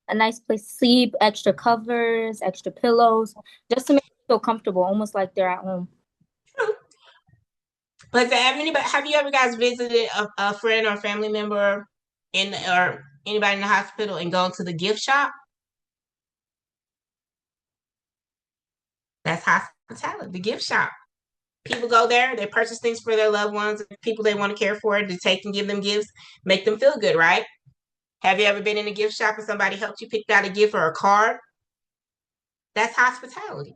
a nice place to sleep, extra covers, extra pillows, just to make them feel comfortable, almost like they're at home. But have you ever guys visited a friend or family member or anybody in the hospital and gone to the gift shop? That's hospitality, the gift shop. People go there, they purchase things for their loved ones, people they want to care for, to take and give them gifts, make them feel good, right? Have you ever been in a gift shop and somebody helped you pick out a gift or a card? That's hospitality.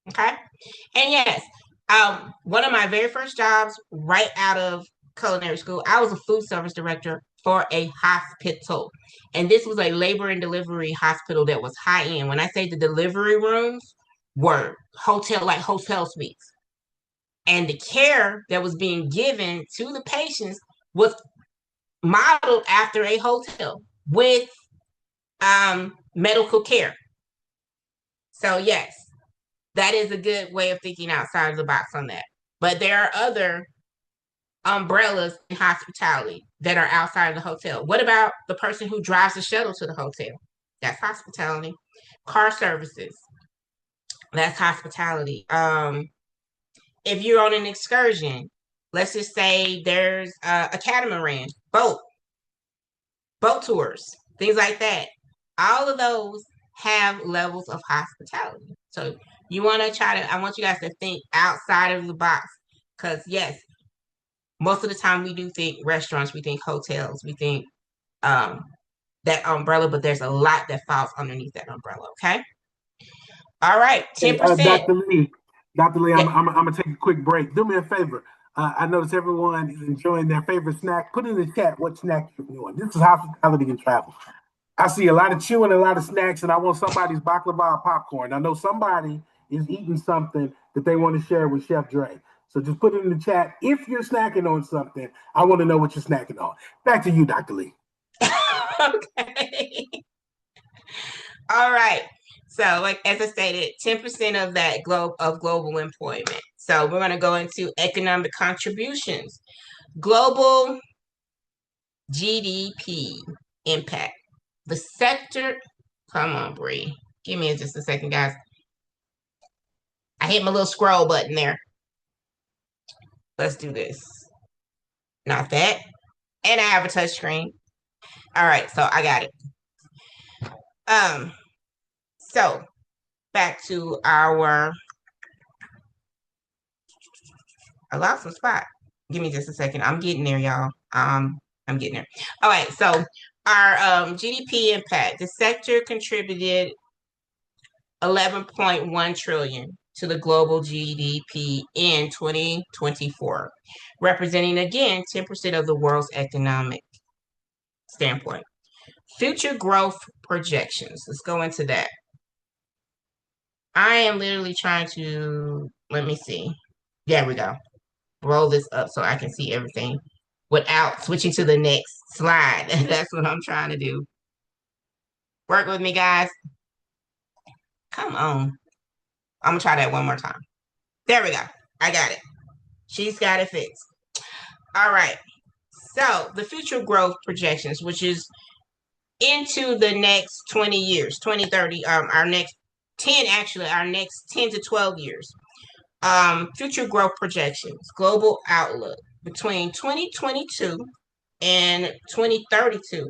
Okay. And yes, one of my very first jobs right out of culinary school, I was a food service director for a hospital. And this was a labor and delivery hospital that was high end. When I say the delivery rooms were hotel suites. And the care that was being given to the patients was modeled after a hotel with medical care. So yes, that is a good way of thinking outside of the box on that. But there are other umbrellas in hospitality that are outside of the hotel. What about the person who drives the shuttle to the hotel? That's hospitality. Car services. That's hospitality. If you're on an excursion, let's just say there's a catamaran, boat tours, things like that. All of those have levels of hospitality. So you want to I want you guys to think outside of the box. Because, yes, most of the time we do think restaurants, we think hotels, we think um, that umbrella, but there's a lot that falls underneath that umbrella, okay? All right, Hey, 10%. Dr. Lee, Yeah. I'm gonna take a quick break. Do me a favor. I notice everyone is enjoying their favorite snack. Put in the chat what snack you're doing. This is hospitality and travel. I see a lot of chewing, a lot of snacks, and I want somebody's baklava or popcorn. I know somebody is eating something that they want to share with Chef Dre. So just put it in the chat. If you're snacking on something, I want to know what you're snacking on. Back to you, Dr. Lee. Okay. All right. So, like as I stated, 10% of that global employment. So we're going to go into economic contributions. Global GDP impact. The sector. Come on, Bree. Give me just a second, guys. I hit my little scroll button there. Let's do this. Not that. And I have a touch screen. All right, so I got it. So back to our I lost some spot. Give me just a second. I'm getting there, y'all. I'm getting there. All right, so our GDP impact. The sector contributed 11.1 trillion to the global GDP in 2024, representing again 10% of the world's economic standpoint. Future growth projections. Let's go into that. I am literally trying to let me see. There we go. Roll this up so I can see everything without switching to the next slide. That's what I'm trying to do. Work with me, guys. Come on. I'm gonna try that one more time. There we go. I got it. She's got it fixed. All right. So the future growth projections, which is into the next 20 years, 2030, our next 10, actually, our next 10 to 12 years. Future growth projections, global outlook between 2022 and 2032.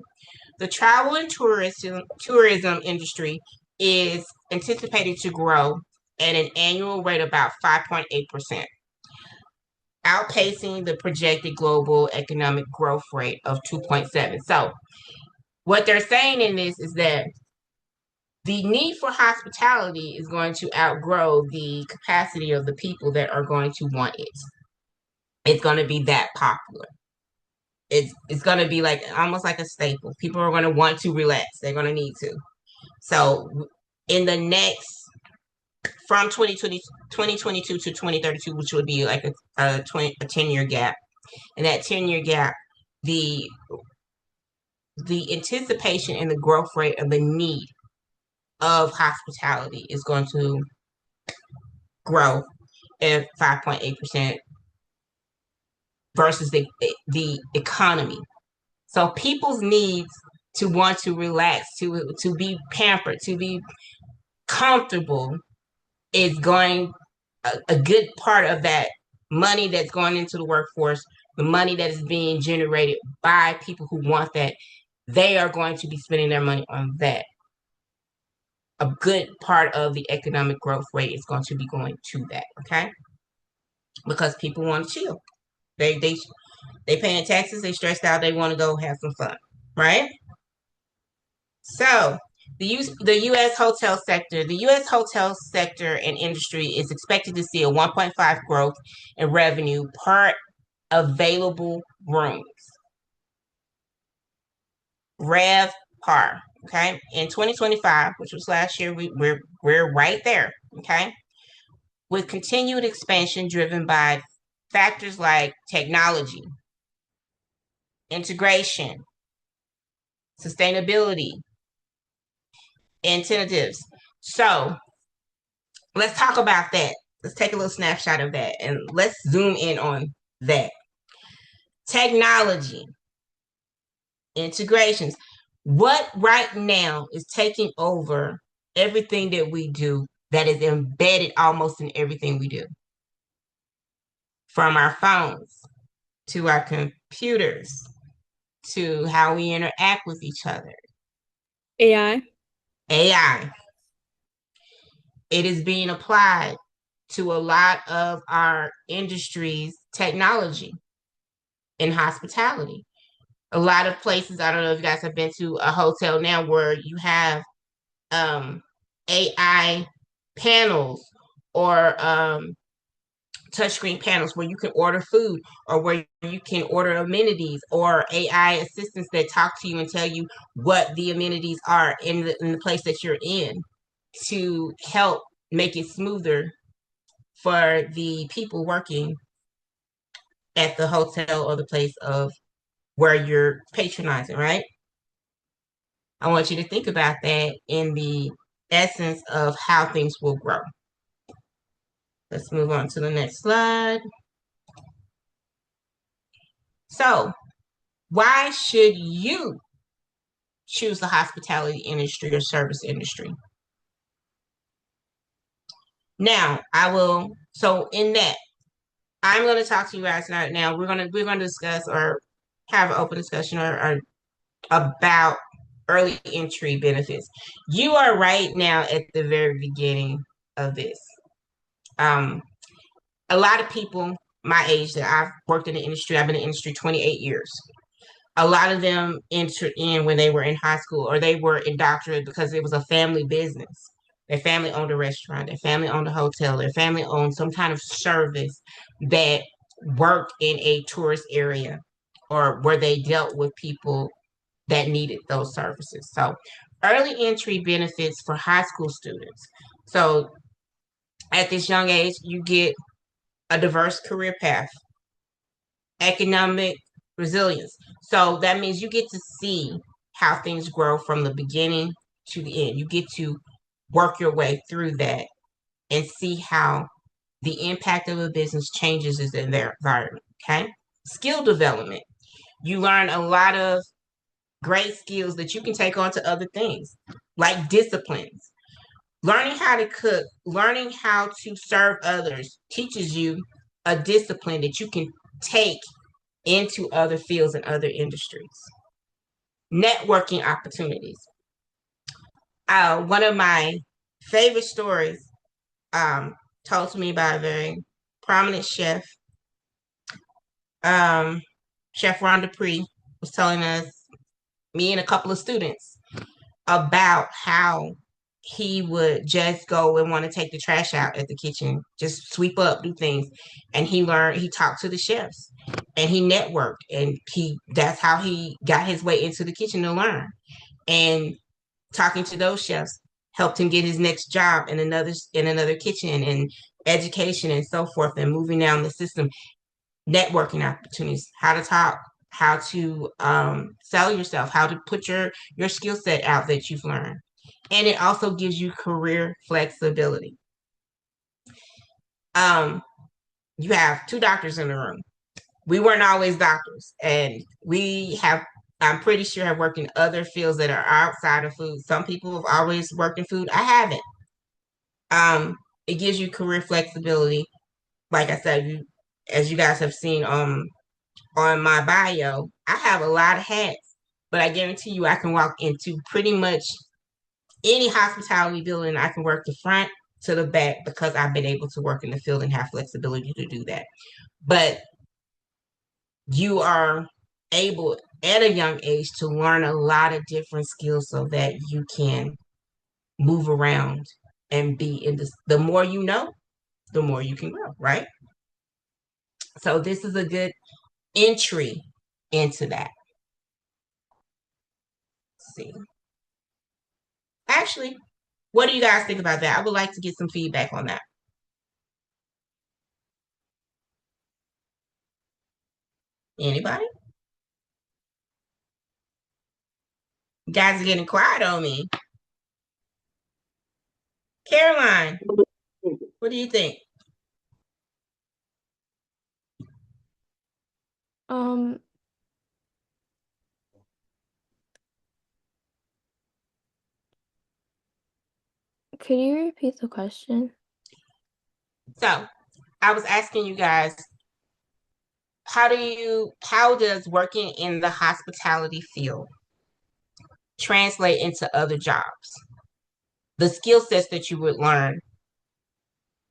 The travel and tourism industry is anticipated to grow at an annual rate of about 5.8%, outpacing the projected global economic growth rate of 2.7. So what they're saying in this is that the need for hospitality is going to outgrow the capacity of the people that are going to want it. It's going to be that popular. It's going to be like almost like a staple. People are going to want to relax. They're going to need to. So in the next from 2022 to 2032, which would be like a 10-year gap. And that 10-year gap, the anticipation and the growth rate of the need of hospitality is going to grow at 5.8% versus the economy. So people's needs to want to relax, to be pampered, to be comfortable is going a good part of that money that's going into the workforce, the money that is being generated by people who want that, they are going to be spending their money on that. A good part of the economic growth rate is going to be going to that, okay? Because people want to chill. They paying taxes, they stressed out, they want to go have some fun, right? So the U.S. hotel sector, and industry is expected to see a 1.5 growth in revenue per available rooms. RevPAR, okay? In 2025, which was last year, we're right there, okay? With continued expansion driven by factors like technology, integration, sustainability, incentives. So let's talk about that. Let's take a little snapshot of that and let's zoom in on that. Technology, integrations. What right now is taking over everything that we do that is embedded almost in everything we do? from our phones to our computers to how we interact with each other. AI. AI. It is being applied to a lot of our industries' technology in hospitality. A lot of places, I don't know if you guys have been to a hotel now where you have AI panels or touchscreen panels where you can order food or where you can order amenities or AI assistants that talk to you and tell you what the amenities are in the place that you're in to help make it smoother for the people working at the hotel or the place of where you're patronizing, right? I want you to think about that in the essence of how things will grow. Let's move on to the next slide. So, why should you choose the hospitality industry or service industry? Now, so in that, I'm going to talk to you guys now. We're going to discuss or have an open discussion or about early entry benefits. You are right now at the very beginning of this. A lot of people my age that I've worked in the industry, I've been in the industry 28 years. A lot of them entered in when they were in high school or they were indoctrinated because it was a family business. Their family owned a restaurant, their family owned a hotel, their family owned some kind of service that worked in a tourist area or where they dealt with people that needed those services. So, early entry benefits for high school students. So, at this young age, you get a diverse career path, economic resilience. So that means you get to see how things grow from the beginning to the end. You get to work your way through that and see how the impact of a business changes in their environment. Okay. Skill development. You learn a lot of great skills that you can take on to other things, like disciplines. Learning how to cook, learning how to serve others teaches you a discipline that you can take into other fields and other industries. Networking opportunities. One of my favorite stories told to me by a very prominent chef, Chef Ron Dupree, was telling us, me and a couple of students, about how he would just go and want to take the trash out at the kitchen, just sweep up, do things. And he talked to the chefs and he networked and that's how he got his way into the kitchen to learn. And talking to those chefs helped him get his next job in another kitchen and education and so forth and moving down the system, networking opportunities, how to talk, how to sell yourself, how to put your skill set out that you've learned. And it also gives you career flexibility. You have two doctors in the room. We weren't always doctors, and I'm pretty sure have worked in other fields that are outside of food. Some people have always worked in food. I haven't. It gives you career flexibility. Like I said, as you guys have seen on my bio, I have a lot of hats, but I guarantee you I can walk into pretty much any hospitality building. I can work the front to the back because I've been able to work in the field and have flexibility to do that. But you are able at a young age to learn a lot of different skills so that you can move around and be in this. The more you know, the more you can grow, right? So this is a good entry into that. Let's see. Actually, what do you guys think about that? I would like to get some feedback on that. Anybody? You guys are getting quiet on me. Caroline, what do you think? Could you repeat the question? So, I was asking you guys, how does working in the hospitality field translate into other jobs? The skill sets that you would learn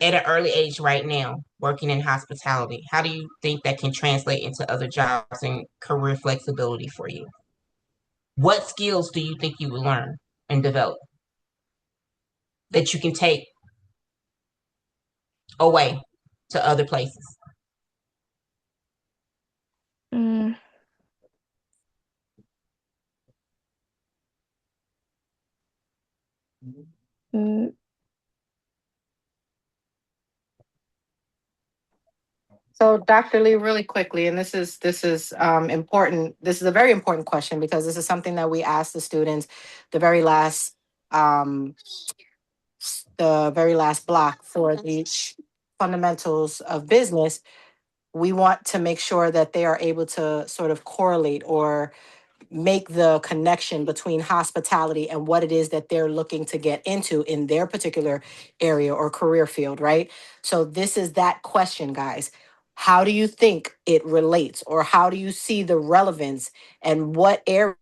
at an early age right now, working in hospitality, how do you think that can translate into other jobs and career flexibility for you? What skills do you think you would learn and develop that you can take away to other places? Mm, mm, So, Dr. Lee, really quickly, and this is important. This is a very important question because this is something that we ask the students the very last um, the very last block for the fundamentals of business. We want to make sure that they are able to sort of correlate or make the connection between hospitality and what it is that they're looking to get into in their particular area or career field, right? So this is that question, guys. How do you think it relates, or how do you see the relevance, and what area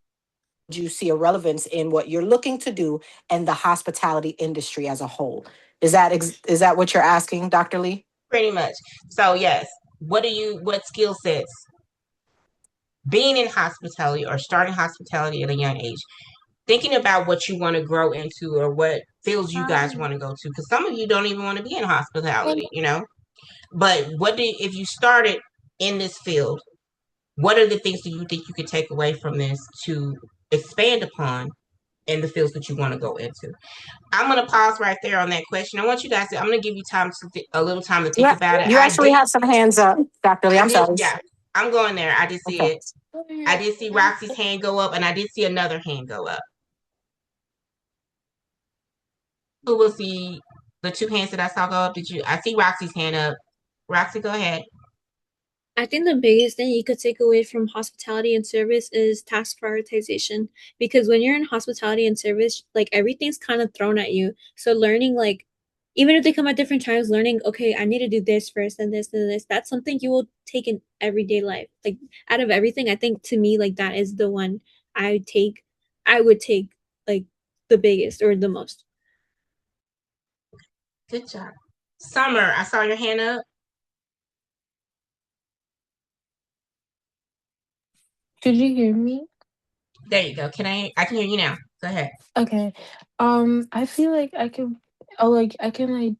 do you see a relevance in what you're looking to do and the hospitality industry as a whole? Is that what you're asking, Dr. Lee? Pretty much. So yes, what skill sets being in hospitality or starting hospitality at a young age, thinking about what you want to grow into or what fields you guys want to go to, because some of you don't even want to be in hospitality, but if you started in this field, what are the things that you think you could take away from this to expand upon in the fields that you want to go into? I'm going to pause right there on that question. I want you guys I'm going to give you a little time to think Yeah, about it. you actually have some hands up, Dr. Lee. I'm sorry. Yeah, I'm going there. I did see Okay. it. I did see Roxy's hand go up, and I did see another hand go up. Who was the two hands that I saw go up? I see Roxy's hand up. Roxy, go ahead. I think the biggest thing you could take away from hospitality and service is task prioritization. Because when you're in hospitality and service, like everything's kind of thrown at you. So learning, like, even if they come at different times, learning, okay, I need to do this first and this and this, that's something you will take in everyday life. Like, out of everything, I think to me, like, that is the one I would take, like, the biggest or the most. Good job. Summer, I saw your hand up. Could you hear me? There you go. I can hear you now. Go ahead. Okay. I feel like I can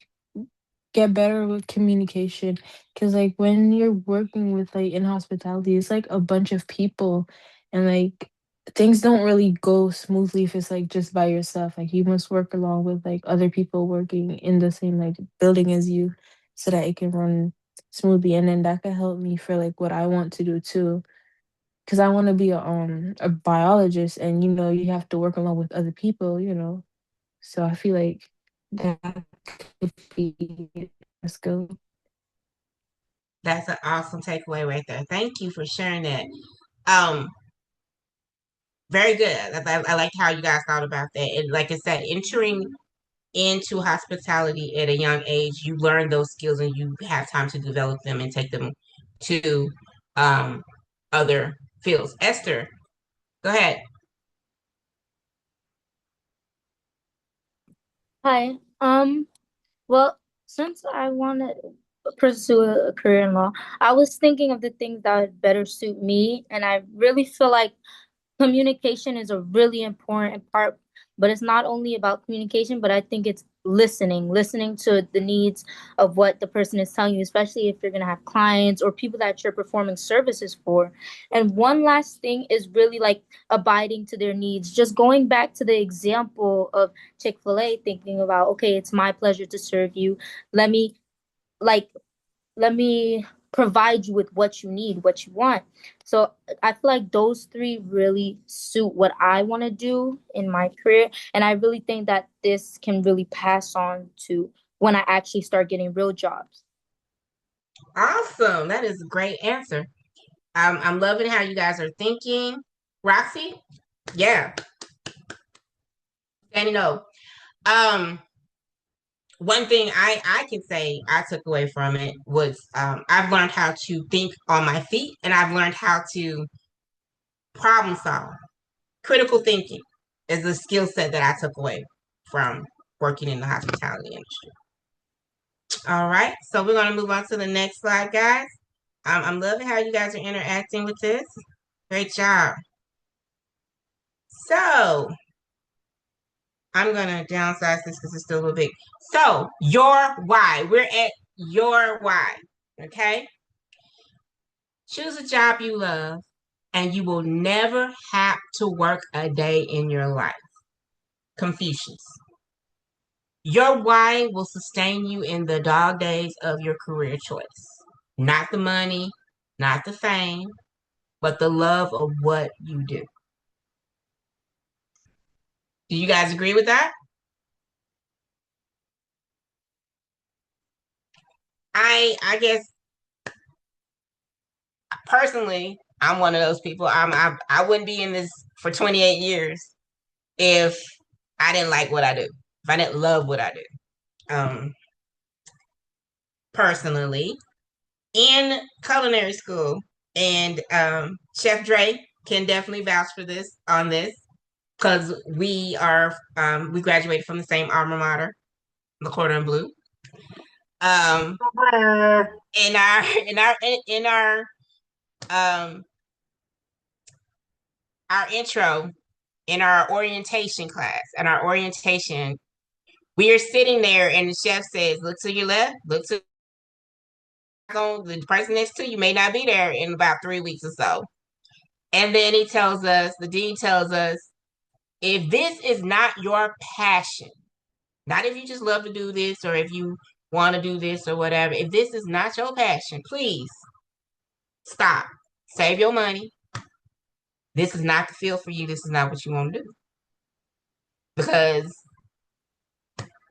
get better with communication because like when you're working with like in hospitality, it's like a bunch of people and like things don't really go smoothly if it's like just by yourself. Like you must work along with like other people working in the same like building as you so that it can run smoothly, and then that could help me for like what I want to do too. Because I want to be a biologist, and you have to work along with other people. So I feel like that could be a skill. That's an awesome takeaway right there. Thank you for sharing that. Um, Very good. I like how you guys thought about that. And like I said, entering into hospitality at a young age, you learn those skills and you have time to develop them and take them to um, other fields. Esther, go ahead. Hi. Well, since I want to pursue a career in law, I was thinking of the things that would better suit me, and I really feel like communication is a really important part, but it's not only about communication, but I think it's listening to the needs of what the person is telling you, especially if you're going to have clients or people that you're performing services for. And one last thing is really like abiding to their needs. Just going back to the example of Chick-fil-A, thinking about, okay, it's my pleasure to serve you. Let me like let me provide you with what you need, what you want. So I feel like those three really suit what I want to do in my career. And I really think that this can really pass on to when I actually start getting real jobs. Awesome. That is a great answer. I'm loving how you guys are thinking. Roxy? Yeah. Danny, no. Um, one thing I can say I took away from it was I've learned how to think on my feet, and I've learned how to problem solve. Critical thinking is a skill set that I took away from working in the hospitality industry. All right, so we're going to move on to the next slide, guys. I'm loving how you guys are interacting with this. Great job. So I'm going to downsize this because it's still a little big. So your why. We're at your why. Okay. Choose a job you love, and you will never have to work a day in your life. Confucius. Your why will sustain you in the dog days of your career choice. Not the money, not the fame, but the love of what you do. Do you guys agree with that? I guess personally, I'm one of those people. I wouldn't be in this for 28 years if I didn't like what I do. If I didn't love what I do. Personally, in culinary school, and Chef Dre can definitely vouch for this on this because we graduated from the same alma mater, the Cordon Bleu. Um, in um our intro in our orientation class, and our orientation, we are sitting there, and the chef says, "Look to your left, look to the person next to you may not be there in about 3 weeks or so." And then the dean tells us, if this is not your passion, not if you just love to do this or if you want to do this or whatever, if this is not your passion, please stop. Save your money. This is not the field for you. This is not what you want to do. Because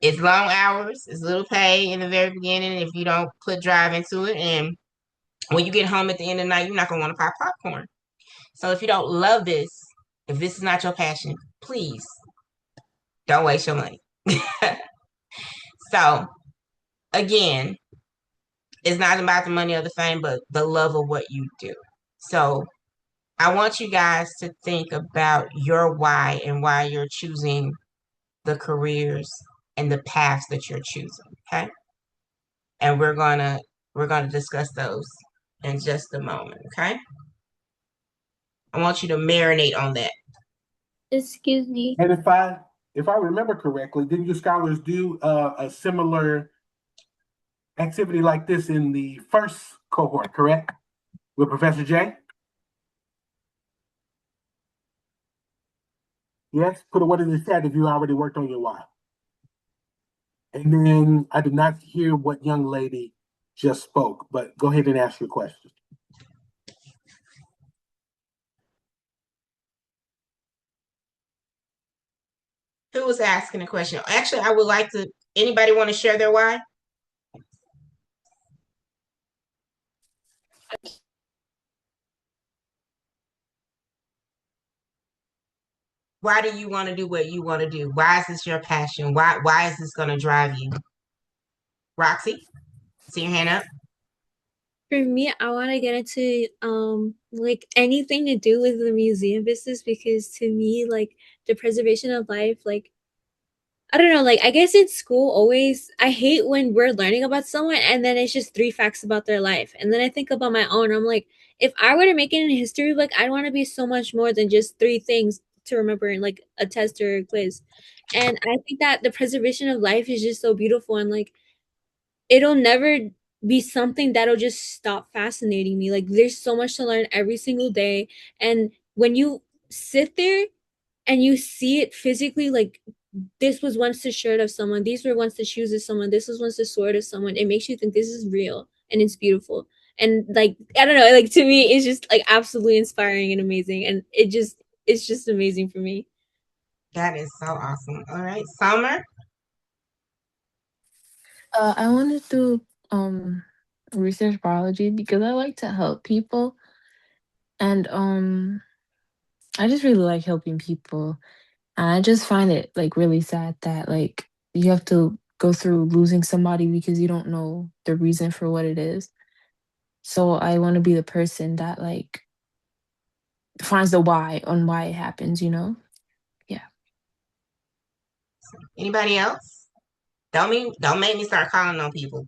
it's long hours, it's little pay in the very beginning if you don't put drive into it. And when you get home at the end of the night, you're not going to want to pop popcorn. So if you don't love this, if this is not your passion, please don't waste your money. So again, it's not about the money or the fame, but the love of what you do. So I want you guys to think about your why and why you're choosing the careers and the paths that you're choosing. Okay. And we're gonna discuss those in just a moment. Okay. I want you to marinate on that. Excuse me. And if I remember correctly, didn't your scholars do a similar activity like this in the first cohort, correct? With Professor J? Yes? Put a one in the chat if you already worked on your why. And then I did not hear what young lady just spoke, but go ahead and ask your question. Who was asking a question? Actually, I would like to. Anybody want to share their why? Why do you want to do what you want to do? Why is this your passion? Why is this going to drive you? Roxy, see your hand up. For me, I want to get into like anything to do with the museum business, because to me, like, the preservation of life, like, I don't know, like, I guess in school always I hate when we're learning about someone and then it's just 3 facts about their life. And then I think about my own. I'm like, if I were to make it in a history book, I'd want to be so much more than just 3 things to remember in like a test or a quiz. And I think that the preservation of life is just so beautiful, and like it'll never be something that'll just stop fascinating me. Like, there's so much to learn every single day. And when you sit there and you see it physically, like, this was once the shirt of someone, these were once the shoes of someone, this was once the sword of someone, it makes you think this is real and it's beautiful. And like, I don't know, like, to me it's just like absolutely inspiring and amazing, and it's just amazing for me. That is so awesome. All right, Summer. I wanted to research biology because I like to help people, and I just really like helping people. And I just find it like really sad that like you have to go through losing somebody because you don't know the reason for what it is. So I want to be the person that like finds the why on why it happens, you know? Yeah. Anybody else? Don't make me start calling on people.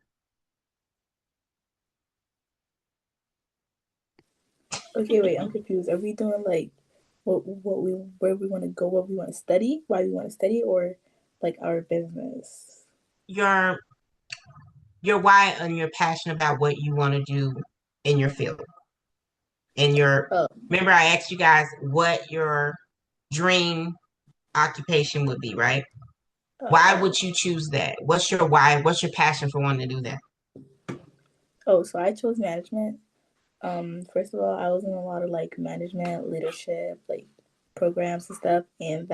Okay, wait, I'm confused. Are we doing like where we want to go, what we want to study, why we want to study, or like our business? Your why and your passion about what you want to do in your field. And remember I asked you guys what your dream occupation would be, right? Why would you choose that? What's your why? What's your passion for wanting to do that? Oh, so I chose management. First of all, I was in a lot of like management, leadership, like programs and stuff, and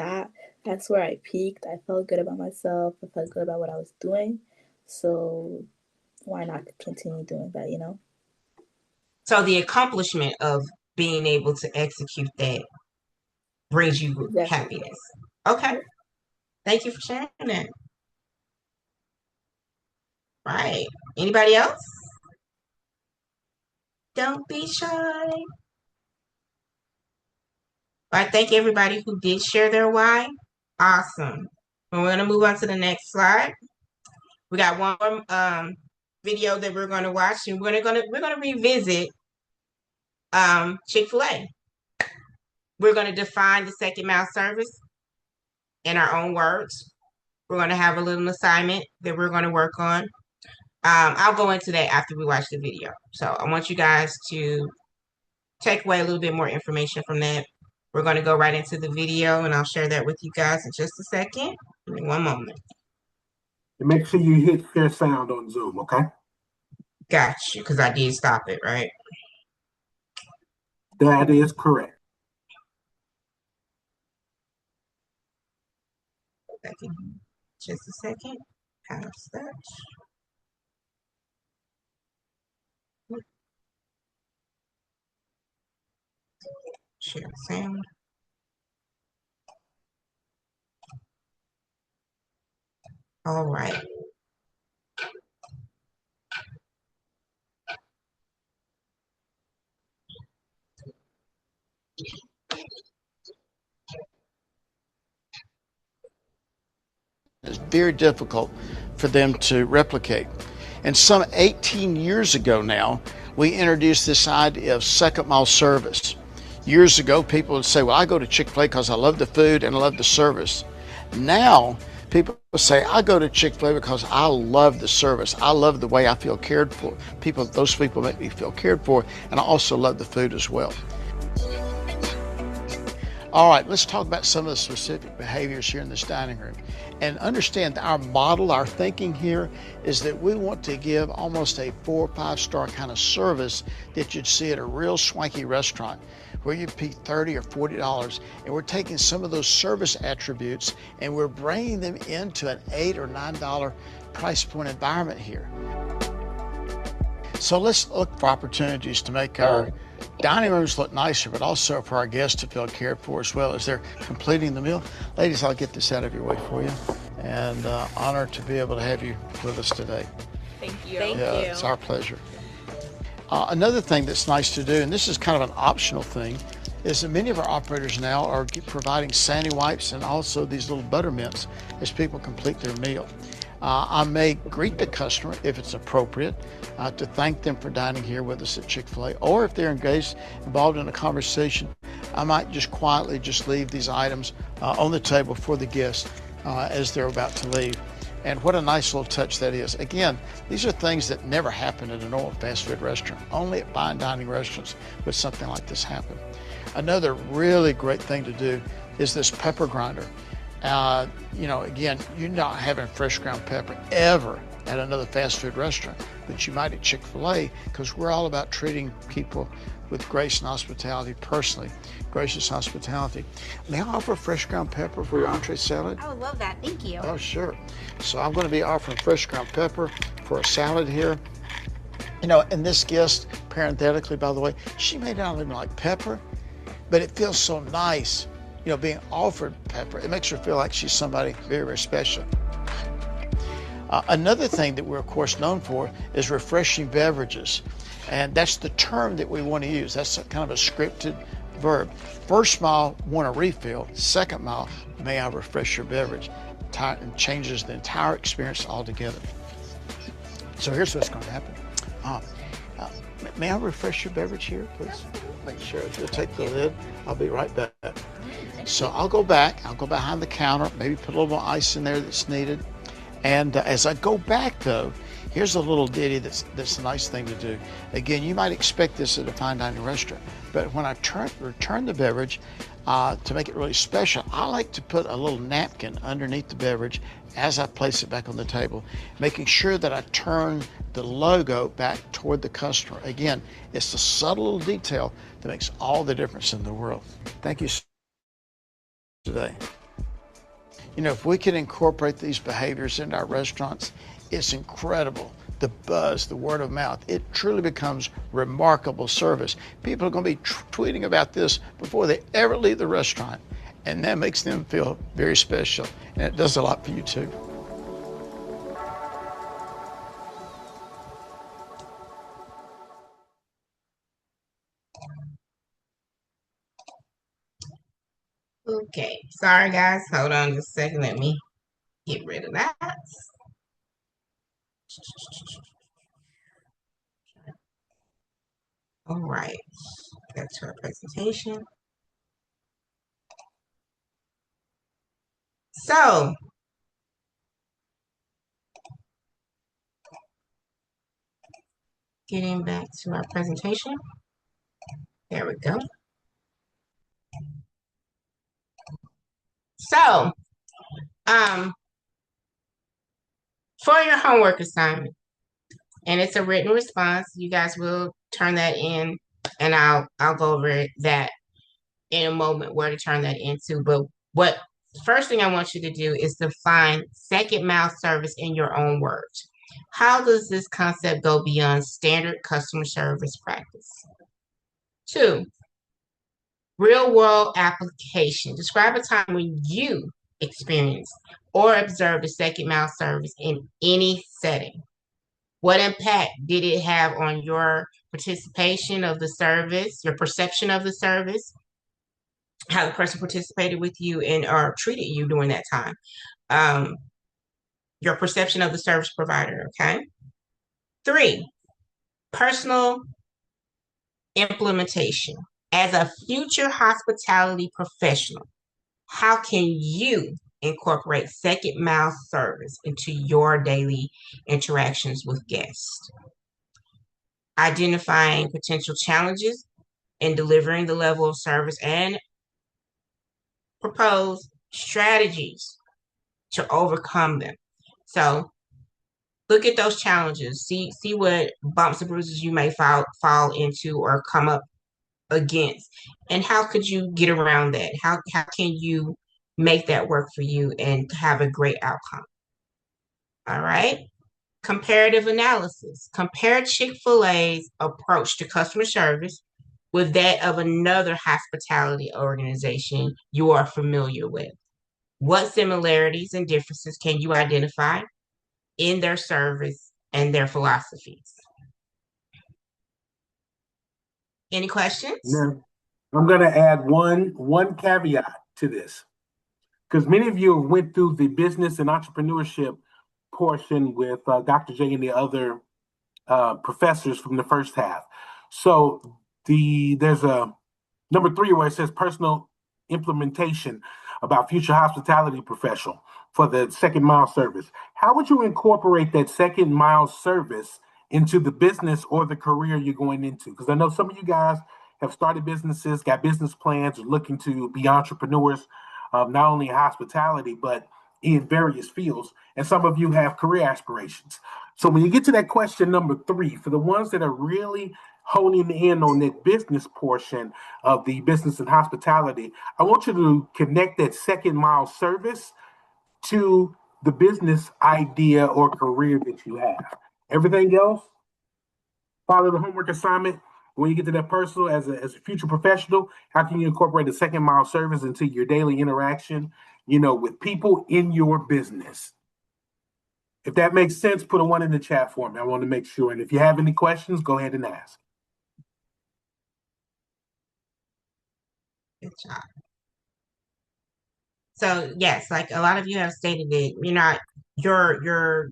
that's where I peaked. I felt good about myself. I felt good about what I was doing. So why not continue doing that, you know? So the accomplishment of being able to execute that brings you happiness. Okay. Thank you for sharing that. Right. Anybody else? Don't be shy. All right. Thank you, everybody who did share their why. Awesome. We're going to move on to the next slide. We got one more video that we're going to watch, and we're going to revisit Chick-fil-A. We're going to define the second mile service in our own words. We're going to have a little assignment that we're going to work on. I'll go into that after we watch the video. So I want you guys to take away a little bit more information from that. We're going to go right into the video, and I'll share that with you guys in just a second. Give me one moment. And make sure you hit share sound on Zoom, okay? Got you, because I did stop it, right? That is correct. Just a second. Kind of stuff. Share sound. All right. It's very difficult for them to replicate. And some 18 years ago now, we introduced this idea of second mile service. Years ago, people would say, well, I go to Chick-fil-A because I love the food and I love the service. Now, people say, I go to Chick-fil-A because I love the service. I love the way I feel cared for. Those people make me feel cared for, and I also love the food as well. All right, let's talk about some of the specific behaviors here in this dining room. And understand our model, our thinking here is that we want to give almost a 4 or 5 star kind of service that you'd see at a real swanky restaurant where you pay $30 or $40. And we're taking some of those service attributes and we're bringing them into an $8 or $9 price point environment here. So let's look for opportunities to make our dining rooms look nicer, but also for our guests to feel cared for as well as they're completing the meal. Ladies, I'll get this out of your way for you. And honored to be able to have you with us today. Thank you. Thank you. It's our pleasure. Another thing that's nice to do, and this is kind of an optional thing, is that many of our operators now are providing sandy wipes and also these little butter mints as people complete their meal. I may greet the customer if it's appropriate to thank them for dining here with us at Chick-fil-A, or if they're involved in a conversation, I might just quietly leave these items on the table for the guests as they're about to leave. And what a nice little touch that is. Again, these are things that never happen at a normal fast food restaurant. Only at fine dining restaurants would something like this happen. Another really great thing to do is this pepper grinder. Again, you're not having fresh ground pepper ever at another fast food restaurant, but you might at Chick-fil-A because we're all about treating people with grace and hospitality, personally, gracious hospitality. May I offer fresh ground pepper for your entree salad? I would love that, thank you. Oh, sure. So I'm going to be offering fresh ground pepper for a salad here. And this guest, parenthetically, by the way, she may not even like pepper, but it feels so nice, being offered pepper. It makes her feel like she's somebody very, very special. Another thing that we're, of course, known for is refreshing beverages. And that's the term that we want to use. That's kind of a scripted verb. First mile, want a refill. Second mile, may I refresh your beverage? And changes the entire experience altogether. So here's what's going to happen. May I refresh your beverage here, please? Make sure you'll take the lid. I'll be right back. So I'll go behind the counter, maybe put a little more ice in there that's needed. And as I go back, though, here's a little ditty that's a nice thing to do. Again, you might expect this at a fine dining restaurant, but when I return the beverage, to make it really special, I like to put a little napkin underneath the beverage as I place it back on the table, making sure that I turn the logo back toward the customer. Again, it's the subtle little detail that makes all the difference in the world. Thank you today. You know, if we can incorporate these behaviors into our restaurants, it's incredible. The buzz, the word of mouth, it truly becomes remarkable service. People are going to be tweeting about this before they ever leave the restaurant, and that makes them feel very special, and it does a lot for you too. Okay, sorry guys, hold on just a second. Let me get rid of that. All right, back to our presentation. So, getting back to our presentation. There we go. So, for your homework assignment, and it's a written response, you guys will turn that in, and I'll go over that in a moment where to turn that into. But what first thing I want you to do is define second mile service in your own words. How does this concept go beyond standard customer service practice? 2, real world application. Describe a time when you experienced or observed a second mile service in any setting. What impact did it have on your participation of the service, your perception of the service, how the person participated with you and or treated you during that time? Your perception of the service provider, okay? 3, personal implementation. As a future hospitality professional, how can you incorporate second mile service into your daily interactions with guests? Identifying potential challenges in delivering the level of service and propose strategies to overcome them. So look at those challenges. See what bumps and bruises you may fall into or come up against, and how could you get around that? How can you make that work for you and have a great outcome? All right. Comparative analysis. Compare Chick-fil-A's approach to customer service with that of another hospitality organization you are familiar with. What similarities and differences can you identify in their service and their philosophies? Any questions? Now, I'm going to add one caveat to this, because many of you went through the business and entrepreneurship portion with Dr. J and the other professors from the first half. So there's a number 3 where it says personal implementation about future hospitality professional for the second mile service. How would you incorporate that second mile service into the business or the career you're going into? Because I know some of you guys have started businesses, got business plans, are looking to be entrepreneurs, not only in hospitality, but in various fields. And some of you have career aspirations. So when you get to that question number 3, for the ones that are really honing in on that business portion of the business and hospitality, I want you to connect that second mile service to the business idea or career that you have. Everything else, follow the homework assignment. When you get to that personal, as a future professional, how can you incorporate a second mile service into your daily interaction, with people in your business? If that makes sense, put a 1 in the chat for me. I want to make sure. And if you have any questions, go ahead and ask. Good job. So yes, like a lot of you have stated that you're not your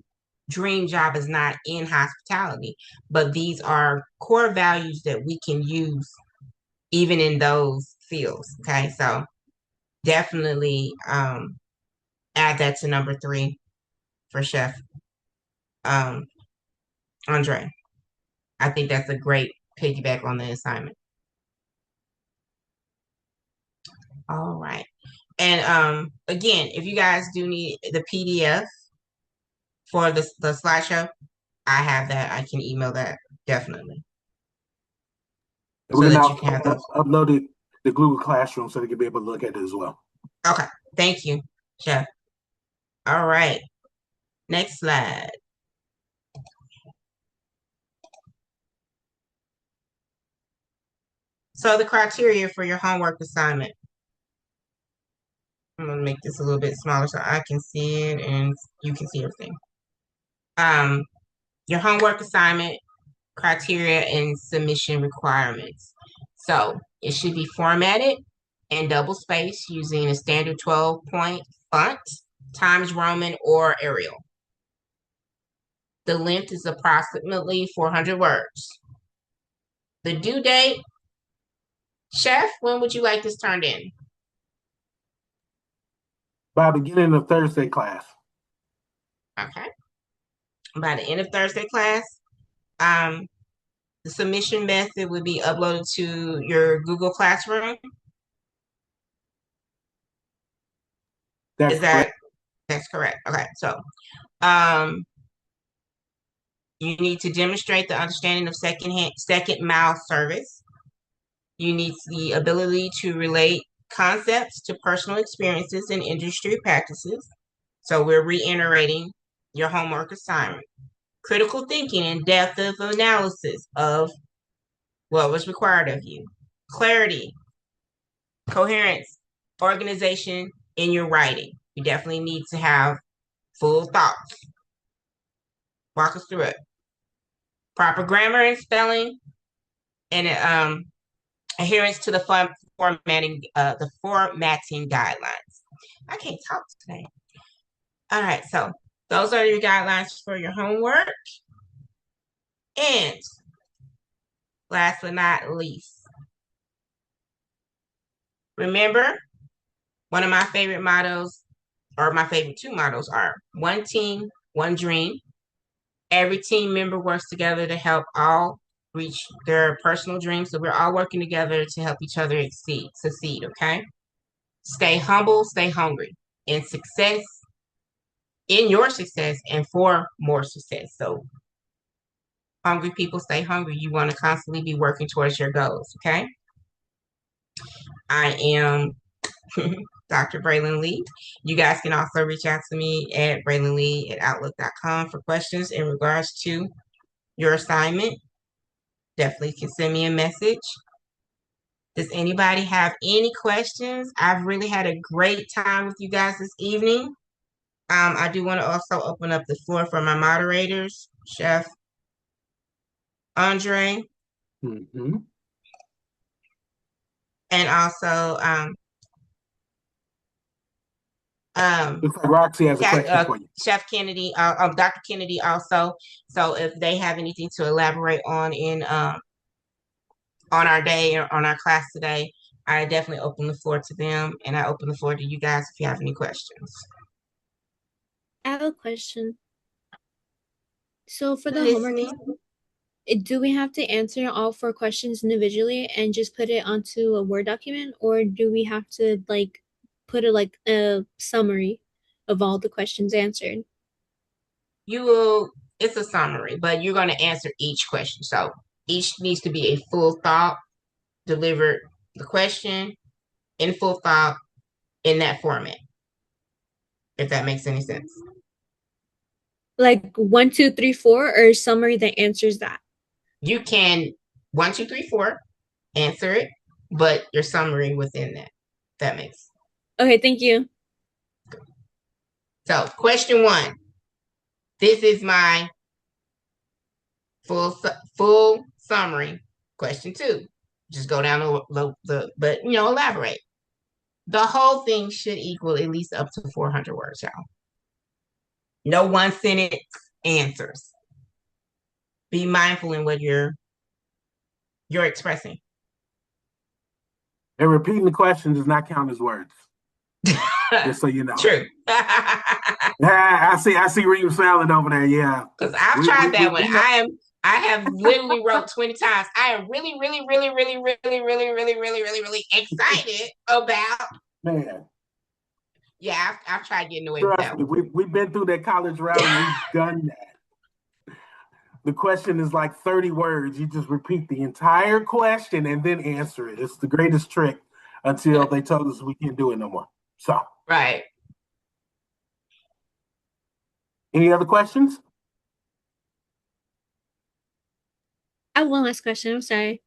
dream job is not in hospitality, but these are core values that we can use even in those fields. Okay, so definitely add that to number 3 for Chef um, Andre. I think that's a great piggyback on the assignment. All right. And again, if you guys do need the PDF for the slideshow, I have that. I can email that definitely. We're So going that to you can have those. upload it the Google Classroom so they can be able to look at it as well. Okay. Thank you, Chef. All right. Next slide. So the criteria for your homework assignment. I'm gonna make this a little bit smaller so I can see it and you can see everything. Your homework assignment criteria and submission requirements. So it should be formatted and double spaced using a standard 12-point font, Times Roman or Arial. The length is approximately 400 words. The due date, Chef, when would you like this turned in? By beginning of Thursday class. Okay. By the end of Thursday class, the submission method would be uploaded to your Google Classroom. That's correct. That's correct. Okay, so you need to demonstrate the understanding of second mile service. You need the ability to relate concepts to personal experiences and industry practices. So we're reiterating your homework assignment. Critical thinking and depth of analysis of what was required of you. Clarity, coherence, organization in your writing. You definitely need to have full thoughts. Walk us through it. Proper grammar and spelling, and adherence to the formatting guidelines. I can't talk today. All right, so those are your guidelines for your homework. And last but not least, remember, one of my favorite mottos, or my favorite 2 mottos are one team, one dream. Every team member works together to help all reach their personal dreams. So we're all working together to help each other succeed, okay? Stay humble, stay hungry. In your success and for more success. So hungry people stay hungry. You want to constantly be working towards your goals, okay? I am Dr. Braylon Lee. You guys can also reach out to me at braylonlee@outlook.com for questions in regards to your assignment. Definitely can send me a message. Does anybody have any questions? I've really had a great time with you guys this evening. I do want to also open up the floor for my moderators, Chef Andre, and also looks like Roxy has a question for you. Chef Kennedy, Dr. Kennedy also. So if they have anything to elaborate on on our day or on our class today, I definitely open the floor to them, and I open the floor to you guys if you have any questions. I have a question. So for the homework, do we have to answer all 4 questions individually and just put it onto a Word document, or do we have to like put a summary of all the questions answered? It's a summary, but you're going to answer each question. So each needs to be a full thought, delivered the question in full thought in that format, if that makes any sense. Like 1, 2, 3, 4, or a summary that answers that? You can 1, 2, 3, 4 answer it, but your summary within that. That makes. Okay, thank you. So question 1. This is my full summary. Question 2. Just go down but elaborate. The whole thing should equal at least up to 400 words, y'all. No one sentence answers. Be mindful in what you're expressing. And repeating the question does not count as words. Just so you know. True. I see Reem smiling over there. Yeah. Because I've tried that one. I have literally wrote 20 times. I am really, really, really, really, really, really, really, really, really, really excited about. Man. Yeah, I've tried getting away with that one. We've been through that college route and we've done that. The question is like 30 words. You just repeat the entire question and then answer it. It's the greatest trick until they told us we can't do it no more. So. Right. Any other questions? I have one last question. I'm sorry.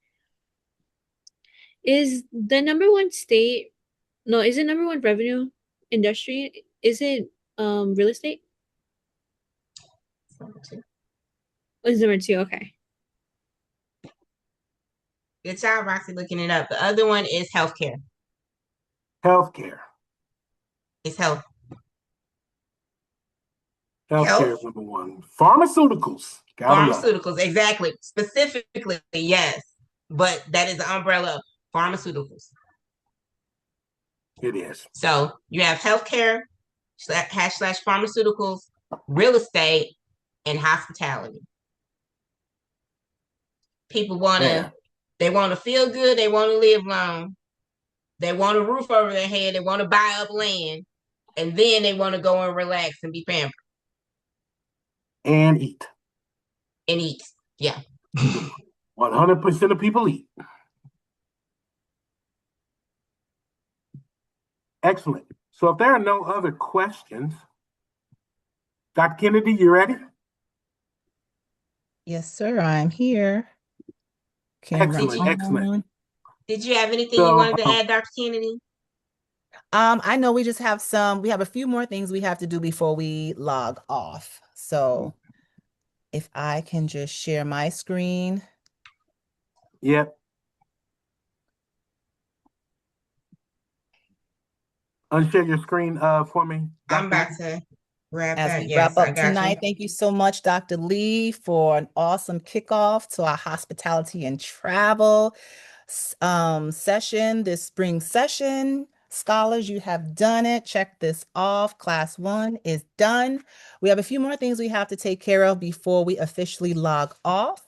Is the number one state? No, is it number one revenue industry? Is it real estate? It's number 2. Oh, it's number 2. Okay. Good job, Roxy, looking it up. The other one is healthcare. Healthcare. It's health. Healthcare is number 1. Pharmaceuticals. Pharmaceuticals, exactly. Specifically, yes. But that is the umbrella of pharmaceuticals. It is. So you have healthcare / pharmaceuticals, real estate, and hospitality. People want to feel good. They want to live long. They want a roof over their head. They want to buy up land. And then they want to go and relax and be pampered. And eat. Yeah. 100% of people eat. Excellent. So if there are no other questions, Dr. Kennedy, you ready? Yes, sir. I'm here. Excellent. Did you have anything you wanted to add, Dr. Kennedy? I know we have a few more things we have to do before we log off. So if I can just share my screen. Yep. Unshare your screen for me. I'm about to wrap As we wrap up tonight, thank you so much, Dr. Lee, for an awesome kickoff to our hospitality and travel session, this spring session. Scholars, you have done it. Check this off. Class 1 is done. We have a few more things we have to take care of before we officially log off.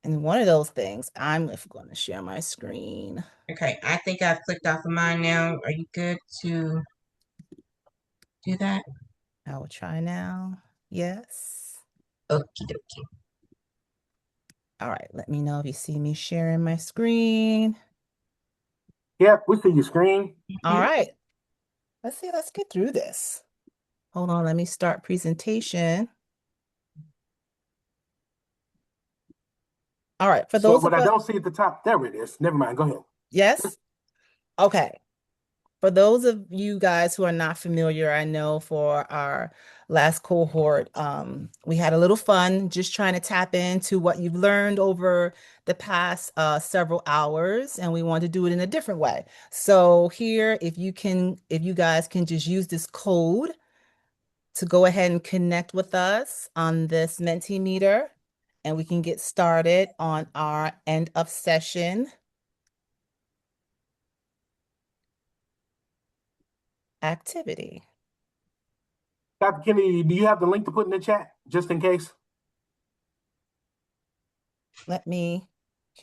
And one of those things, I'm going to share my screen. Okay, I think I've clicked off of mine now. Are you good to do that? I will try now. Yes. Okie dokie. All right, let me know if you see me sharing my screen. Yep, we see your screen. All right. Let's get through this. Hold on, let me start presentation. All right, for those what I don't see at the top, there it is. Never mind, go ahead. Yes? Okay. For those of you guys who are not familiar, I know for our last cohort, we had a little fun just trying to tap into what you've learned over the past several hours, and we want to do it in a different way. So here, if you guys can just use this code to go ahead and connect with us on this Mentimeter, and we can get started on our end of session activity. Dr. Kennedy, do you have the link to put in the chat, just in case? Can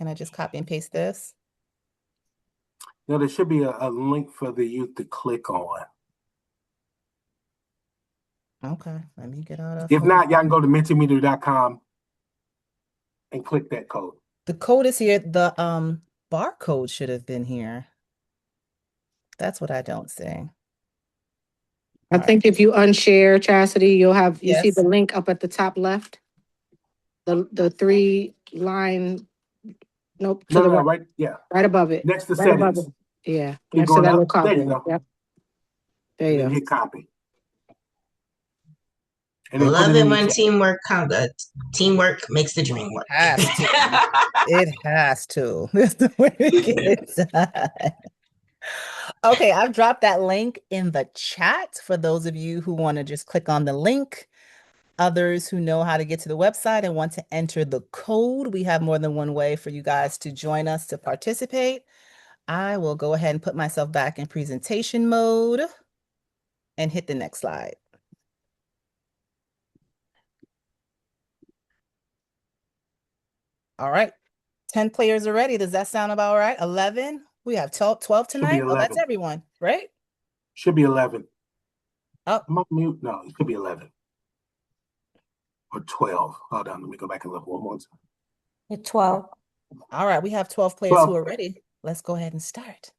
I just copy and paste this? No, there should be a link for the youth to click on. Okay, let me get out of. If not, y'all can go to mentimeter.com and click that code. The code is here. The barcode should have been here. That's what I don't see. I think if you unshare, Chastity, you'll have, you see the link up at the top left? The 3-line, nope. To the right, right, yeah. Right above it. Next to right above settings. it. Yeah, Keep next to going that up. little copy. There you go. Yep. There you go. Hit copy. And then put Love it it in the when chat. teamwork makes the dream work. Has to. It has to. That's the way to get it done. Okay, I've dropped that link in the chat for those of you who want to just click on the link. Others who know how to get to the website and want to enter the code, we have more than one way for you guys to join us to participate. I will go ahead and put myself back in presentation mode and hit the next slide. All right, 10 players already. Does that sound about right? 11? We have 12 Should be tonight? Oh, that's 11. everyone, right? Should be 11. Oh, Am I mute? No, it could be 11 or 12. Hold on, let me go back and look one more time. It's 12. all right. We have 12 players 12. who are ready. Let's go ahead and start.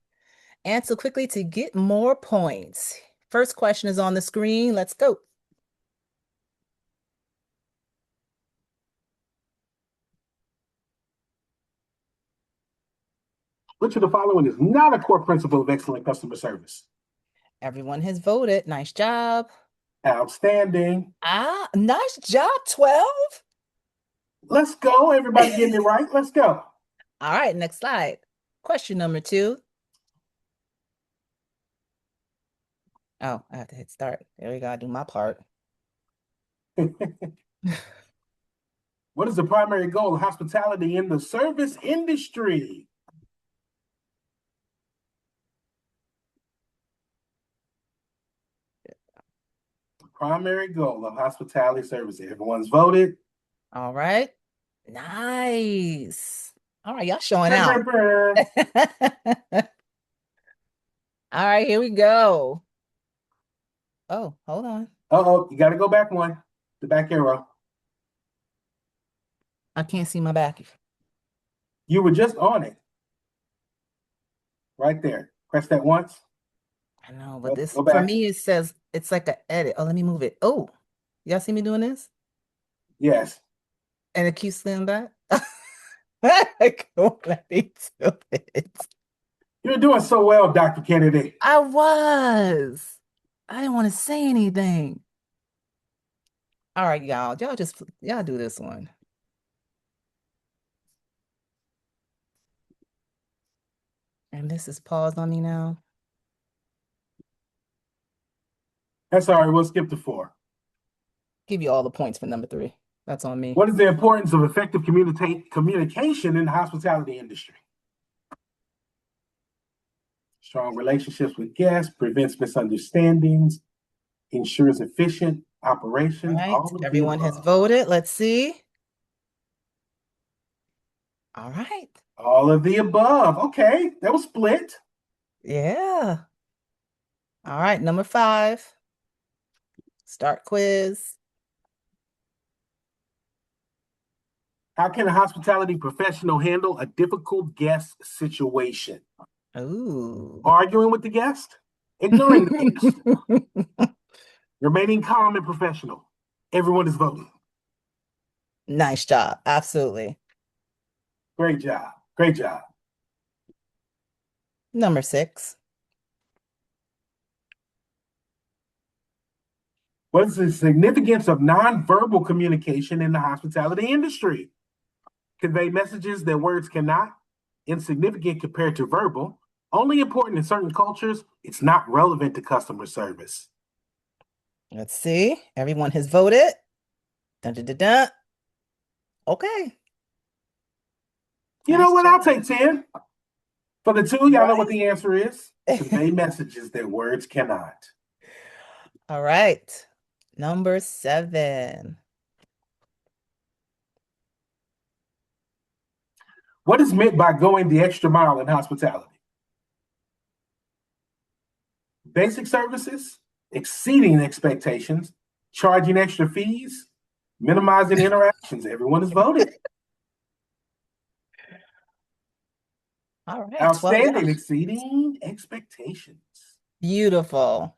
Answer quickly to get more points. First question is on the screen. Let's go. Which of the following is not a core principle of excellent customer service? Everyone has voted. Nice job. Outstanding. Nice job, 12. Let's go. Everybody getting it right. Let's go. All right, next slide. Question number 2. Oh, I have to hit start. There we go. I do my part. What is the primary goal of hospitality in the service industry? Primary goal of hospitality service. Everyone's voted. All right. Nice. All right, y'all showing out. All right, here we go. Oh, hold on. Uh-oh, you got to go back one. The back arrow. I can't see my back. You were just on it. Right there. Press that once. I know, but this, go for back. me, it says it's like an edit. Oh, let me move it. Oh, y'all see me doing this? Yes. And it keeps slipping back. Let me do it. You're doing so well, Dr. Kennedy. I was. I didn't want to say anything. All right, y'all. Y'all do this one. And this is paused on me now. That's all right. We'll skip to 4. Give you all the points for number 3. That's on me. What is the importance of effective communication in the hospitality industry? Strong relationships with guests, prevents misunderstandings, ensures efficient operations. Right. All of Everyone the has above. voted. Let's see. All right. All of the above. Okay, that was split. Yeah. All right, number 5. Start quiz. How can a hospitality professional handle a difficult guest situation? Ooh. Arguing with the guest? Ignoring the guest? Remaining calm and professional? Everyone is voting. Nice job. Absolutely. Great job. Great job. Number 6. What is the significance of nonverbal communication in the hospitality industry? Convey messages that words cannot, insignificant compared to verbal, only important in certain cultures, it's not relevant to customer service. Let's see. Everyone has voted. Dun, dun, dun, dun. Okay. You know what? I'll take 10. For the 2, y'all know what the answer is. Convey messages that words cannot. All right. Number 7. What is meant by going the extra mile in hospitality? Basic services, exceeding expectations, charging extra fees, minimizing interactions. Everyone has voted. All right. Outstanding, exceeding expectations. Beautiful.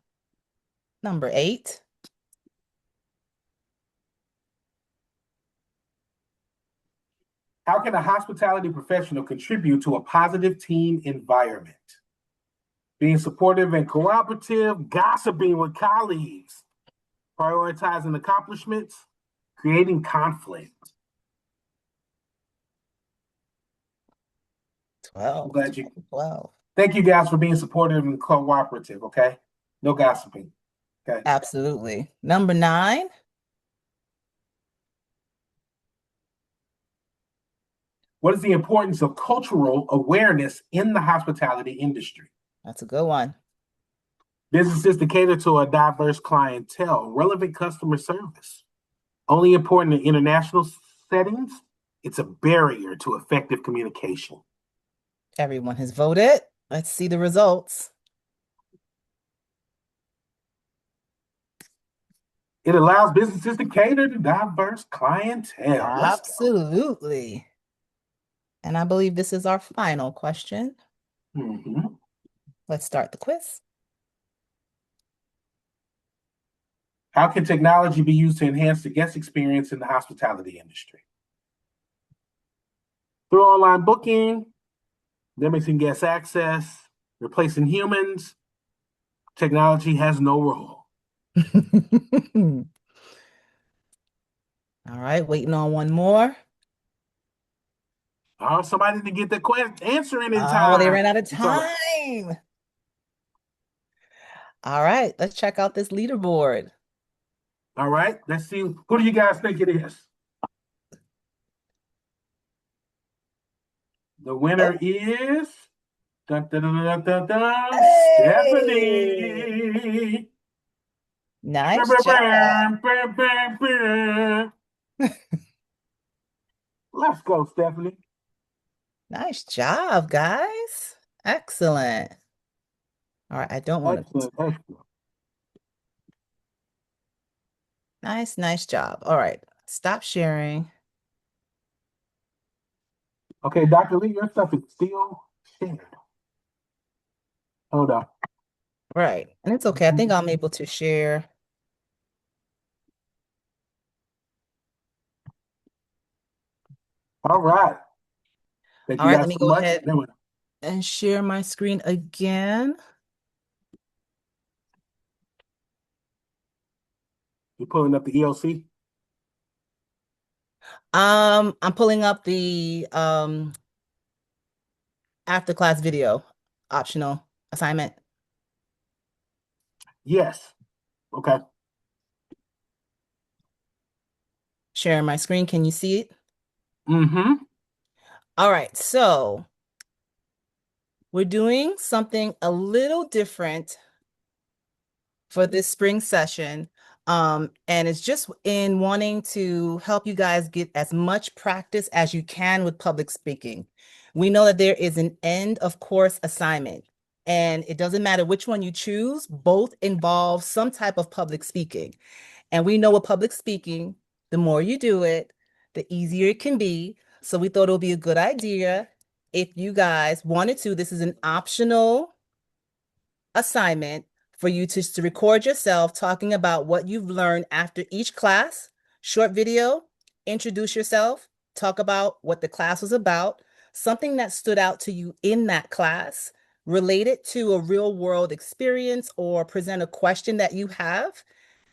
Number 8. How can a hospitality professional contribute to a positive team environment? Being supportive and cooperative, gossiping with colleagues, prioritizing accomplishments, creating conflict. 12. I'm glad you. 12. Thank you guys for being supportive and cooperative. Okay, no gossiping. Okay. Absolutely. Number 9. What is the importance of cultural awareness in the hospitality industry? That's a good one. Businesses to cater to a diverse clientele, relevant customer service. Only important in international settings, it's a barrier to effective communication. Everyone has voted. Let's see the results. It allows businesses to cater to diverse clientele. Absolutely. And I believe this is our final question. Mm-hmm. Let's start the quiz. How can technology be used to enhance the guest experience in the hospitality industry? Through online booking, limiting guest access, replacing humans, technology has no role. All right, waiting on one more. Oh, somebody didn't get the answer in time. Oh, they ran out of time. All right, let's check out this leaderboard. All right, let's see. Who do you guys think it is? The winner is dun, dun, dun, dun, dun, Stephanie. Nice job. Let's go, Stephanie. Nice job, guys. Excellent. All right, I don't want to. Excellent. Nice job. All right, stop sharing. Okay, Dr. Lee, your stuff is still shared. Hold on. Right, and it's okay. I think I'm able to share. All right. Thank All you right, guys let me so go much. ahead and share my screen again. You pulling up the EOC? I'm pulling up the after class video optional assignment. Yes. Okay. Sharing my screen. Can you see it? Mm-hmm. All right, so we're doing something a little different for this spring session. And it's just in wanting to help you guys get as much practice as you can with public speaking. We know that there is an end of course assignment, and it doesn't matter which one you choose, both involve some type of public speaking. And we know with public speaking, the more you do it, the easier it can be. So we thought it would be a good idea if you guys wanted to. This is an optional assignment for you to record yourself talking about what you've learned after each class, short video, introduce yourself, talk about what the class was about, something that stood out to you in that class, relate it to a real world experience or present a question that you have,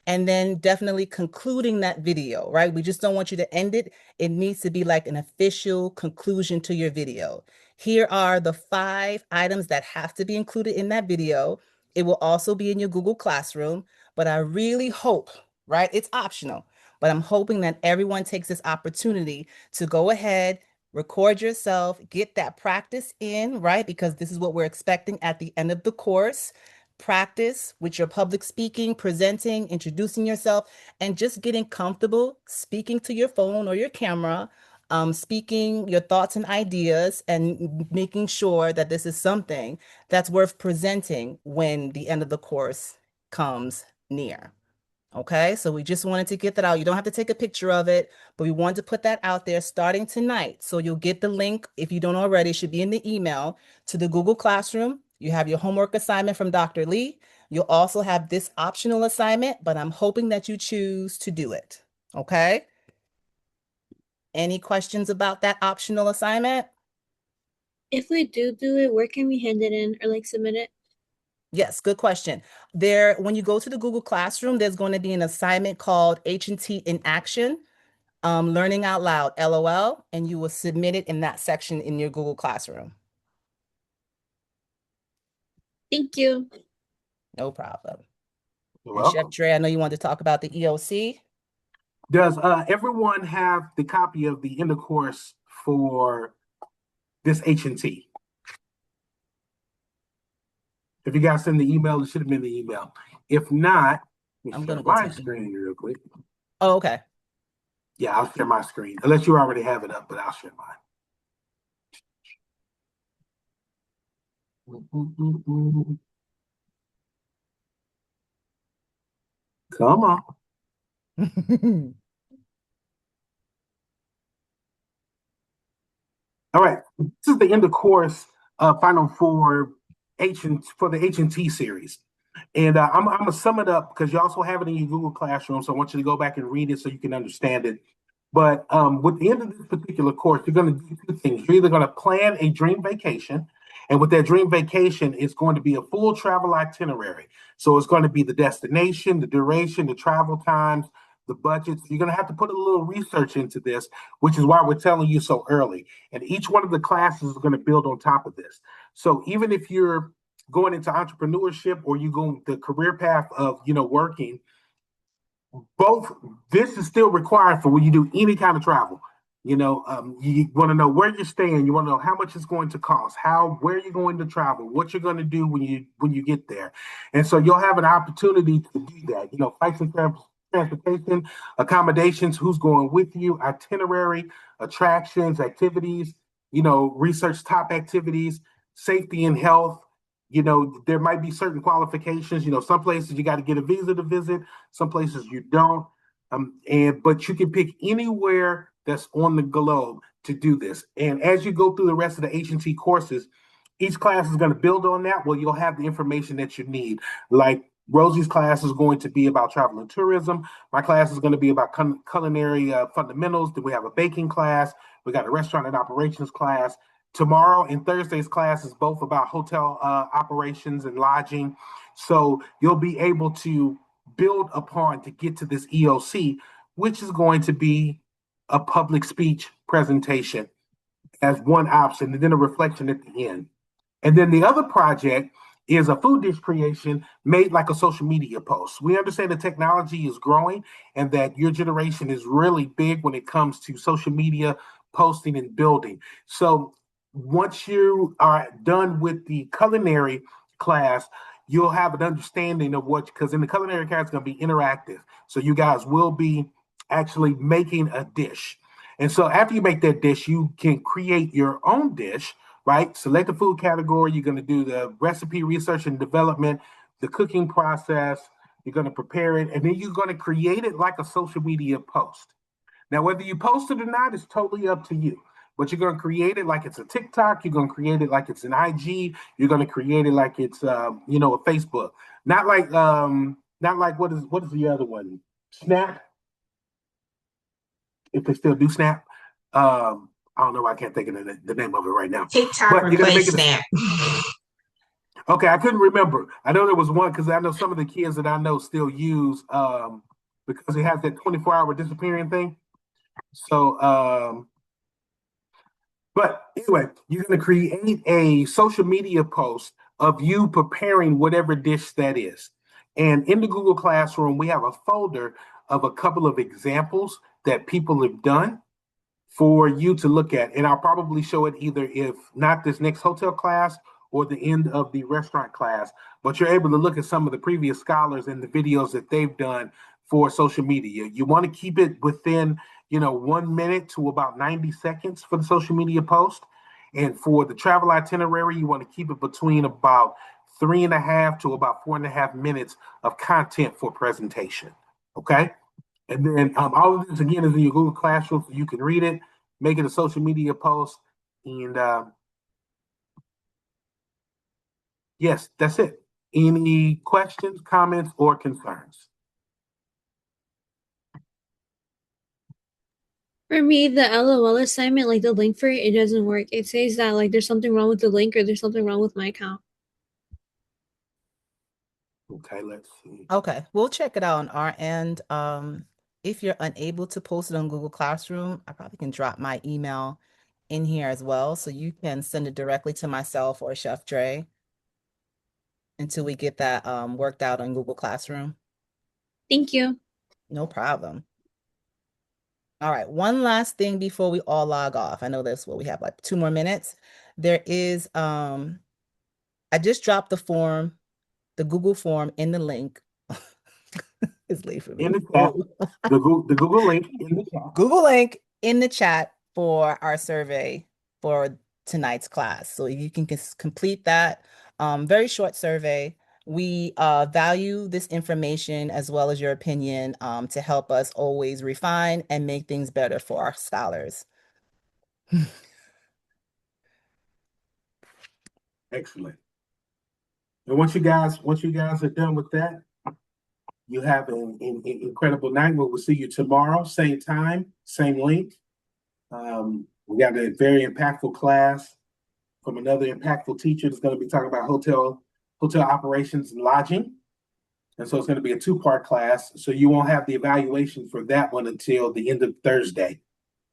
and then definitely concluding that video, right? We just don't want you to end it. It needs to be like an official conclusion to your video. Here are the 5 items that have to be included in that video. It will also be in your Google Classroom, but I really hope, right? It's optional, but I'm hoping that everyone takes this opportunity to go ahead, record yourself, get that practice in, right? Because this is what we're expecting at the end of the course. Practice with your public speaking, presenting, introducing yourself, and just getting comfortable speaking to your phone or your camera, speaking your thoughts and ideas, and making sure that this is something that's worth presenting when the end of the course comes near. Okay, so we just wanted to get that out. You don't have to take a picture of it, but we wanted to put that out there starting tonight. So you'll get the link, if you don't already, it should be in the email, to the Google Classroom. You have your homework assignment from Dr. Lee. You'll also have this optional assignment, but I'm hoping that you choose to do it. Okay? Any questions about that optional assignment? If we do it, where can we hand it in or like submit it? Yes, good question. When you go to the Google Classroom, there's going to be an assignment called H&T in Action, Learning Out Loud, LOL, and you will submit it in that section in your Google Classroom. Thank you. No problem. You're And Chef welcome. Dre, I know you want to talk about the EOC. Does everyone have the copy of the end of course for this H&T? If you guys send the email, it should have been the email. If not, I'm share gonna go my to screen real quick. Oh, okay. Yeah, I'll share my screen. Unless you already have it up, but I'll share mine. Come on. All right. This is the end of course final for the H&T series. And I'm gonna sum it up because you also have it in your Google Classroom. So I want you to go back and read it so you can understand it. But with the end of this particular course, you're going to do two things. You're either going to plan a dream vacation, and with that dream vacation, it's going to be a full travel itinerary. So it's going to be the destination, the duration, the travel times, the budgets. You're going to have to put a little research into this, which is why we're telling you so early. And each one of the classes is going to build on top of this. So even if you're going into entrepreneurship or you go the career path of working, both this is still required for when you do any kind of travel. You want to know where you're staying, you want to know how much it's going to cost, where you're going to travel, what you're going to do when you get there. And so you'll have an opportunity to do that. Flights and transportation, accommodations, who's going with you, itinerary, attractions, activities, research top activities, safety and health. There might be certain qualifications. Some places you got to get a visa to visit, some places you don't. But you can pick anywhere that's on the globe to do this. And as you go through the rest of the H&T courses, each class is going to build on that. Well, you'll have the information that you need. Like Rosie's class is going to be about travel and tourism. My class is going to be about culinary fundamentals. Then we have a baking class. We got a restaurant and operations class. Tomorrow and Thursday's class is both about hotel operations and lodging. So you'll be able to build upon to get to this EOC, which is going to be a public speech presentation as one option, and then a reflection at the end. And then the other project is a food dish creation made like a social media post. We understand the technology is growing and that your generation is really big when it comes to social media posting and building. So once you are done with the culinary class, you'll have an understanding of because in the culinary class, it's going to be interactive. So you guys will be actually making a dish. And so after you make that dish, you can create your own dish, right? Select the food category. You're going to do the recipe research and development, the cooking process. You're going to prepare it, and then you're going to create it like a social media post. Now, whether you post it or not is totally up to you. But you're going to create it like it's a TikTok. You're going to create it like it's an IG. You're going to create it like it's a Facebook. Not like what is the other one? Snap. If they still do Snap. I don't know. I can't think of the name of it right now. TikTok But you're gonna make replaced it. Snap. Okay, I couldn't remember. I know there was one because I know some of the kids that I know still use because it has that 24-hour disappearing thing. So but anyway, you're going to create a social media post of you preparing whatever dish that is. And in the Google Classroom, we have a folder of a couple of examples that people have done for you to look at. And I'll probably show it either if not this next hotel class or the end of the restaurant class, but you're able to look at some of the previous scholars and the videos that they've done for social media. You want to keep it within 1 minute to about 90 seconds for the social media post. And for the travel itinerary, you want to keep it between about 3.5 to about 4.5 minutes of content for presentation. Okay. And then all of this again is in your Google Classroom, so you can read it, make it a social media post, and yes, that's it. Any questions, comments, or concerns? For me, the LOL assignment, like the link for it doesn't work. It says that like there's something wrong with the link or there's something wrong with my account. Okay, let's see. Okay, we'll check it out on our end. If you're unable to post it on Google Classroom, I probably can drop my email in here as well, so you can send it directly to myself or Chef Dre until we get that worked out on Google Classroom. Thank you. No problem. All right, one last thing before we all log off. I know that's what we have, like 2 more minutes. There is, I just dropped the form, the Google form in the link. It's late for me. In the chat, the Google link in the chat. Google link in the chat for our survey for tonight's class. So you can complete that very short survey. We value this information as well as your opinion to help us always refine and make things better for our scholars. Excellent. And once you guys are done with that, you have an incredible night. We'll see you tomorrow, same time, same link. We got a very impactful class from another impactful teacher that's going to be talking about hotel operations and lodging. And so it's going to be a 2-part class. So you won't have the evaluation for that one until the end of Thursday.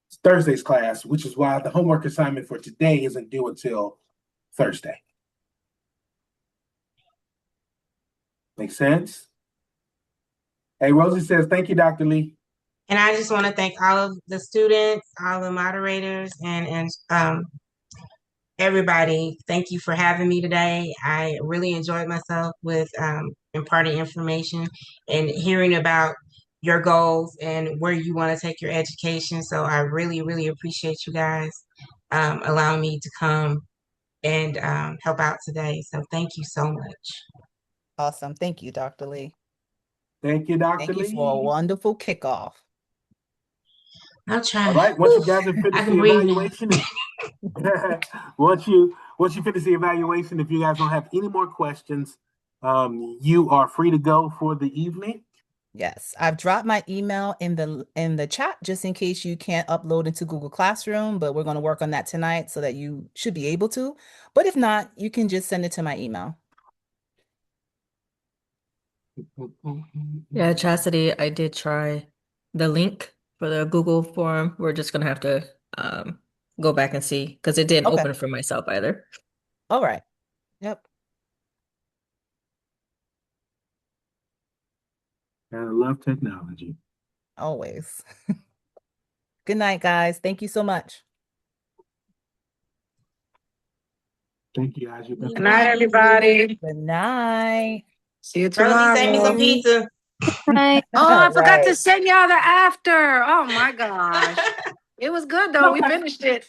It's Thursday's class, which is why the homework assignment for today isn't due until Thursday. Make sense? Hey, Rosie says, thank you, Dr. Lee. And I just want to thank all of the students, all the moderators, and everybody. Thank you for having me today. I really enjoyed myself with imparting information and hearing about your goals and where you want to take your education. So I really, really appreciate you guys allowing me to come and help out today. So thank you so much. Awesome. Thank you, Dr. Lee. Thank you, Dr. Thank you Lee. for a wonderful kickoff. I'll try. All right. Once you guys have finished the evaluation, once you finish the evaluation, if you guys don't have any more questions, you are free to go for the evening. Yes, I've dropped my email in the chat just in case you can't upload into Google Classroom, but we're going to work on that tonight so that you should be able to. But if not, you can just send it to my email. Yeah, Chastity, I did try the link for the Google form. We're just gonna have to go back and see because it didn't open for myself either. All right. Yep. I love technology. Always. Good night, guys. Thank you so much. Thank you, guys. Good night, everybody. Good night. See you tomorrow. Rosie, send me some pizza. Oh, I forgot to send y'all the after. Oh my gosh. It was good though. We finished it.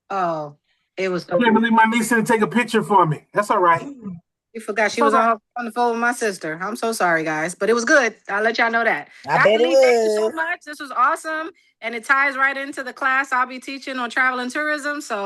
Oh, it was so I can't believe my niece didn't take a picture for me. That's all right. You forgot she was on the phone with my sister. I'm so sorry, guys, but it was good. I'll let y'all know that. I Dr. bet it Lee, thank you so was. much. This was awesome. And it ties right into the class I'll be teaching on travel and tourism. So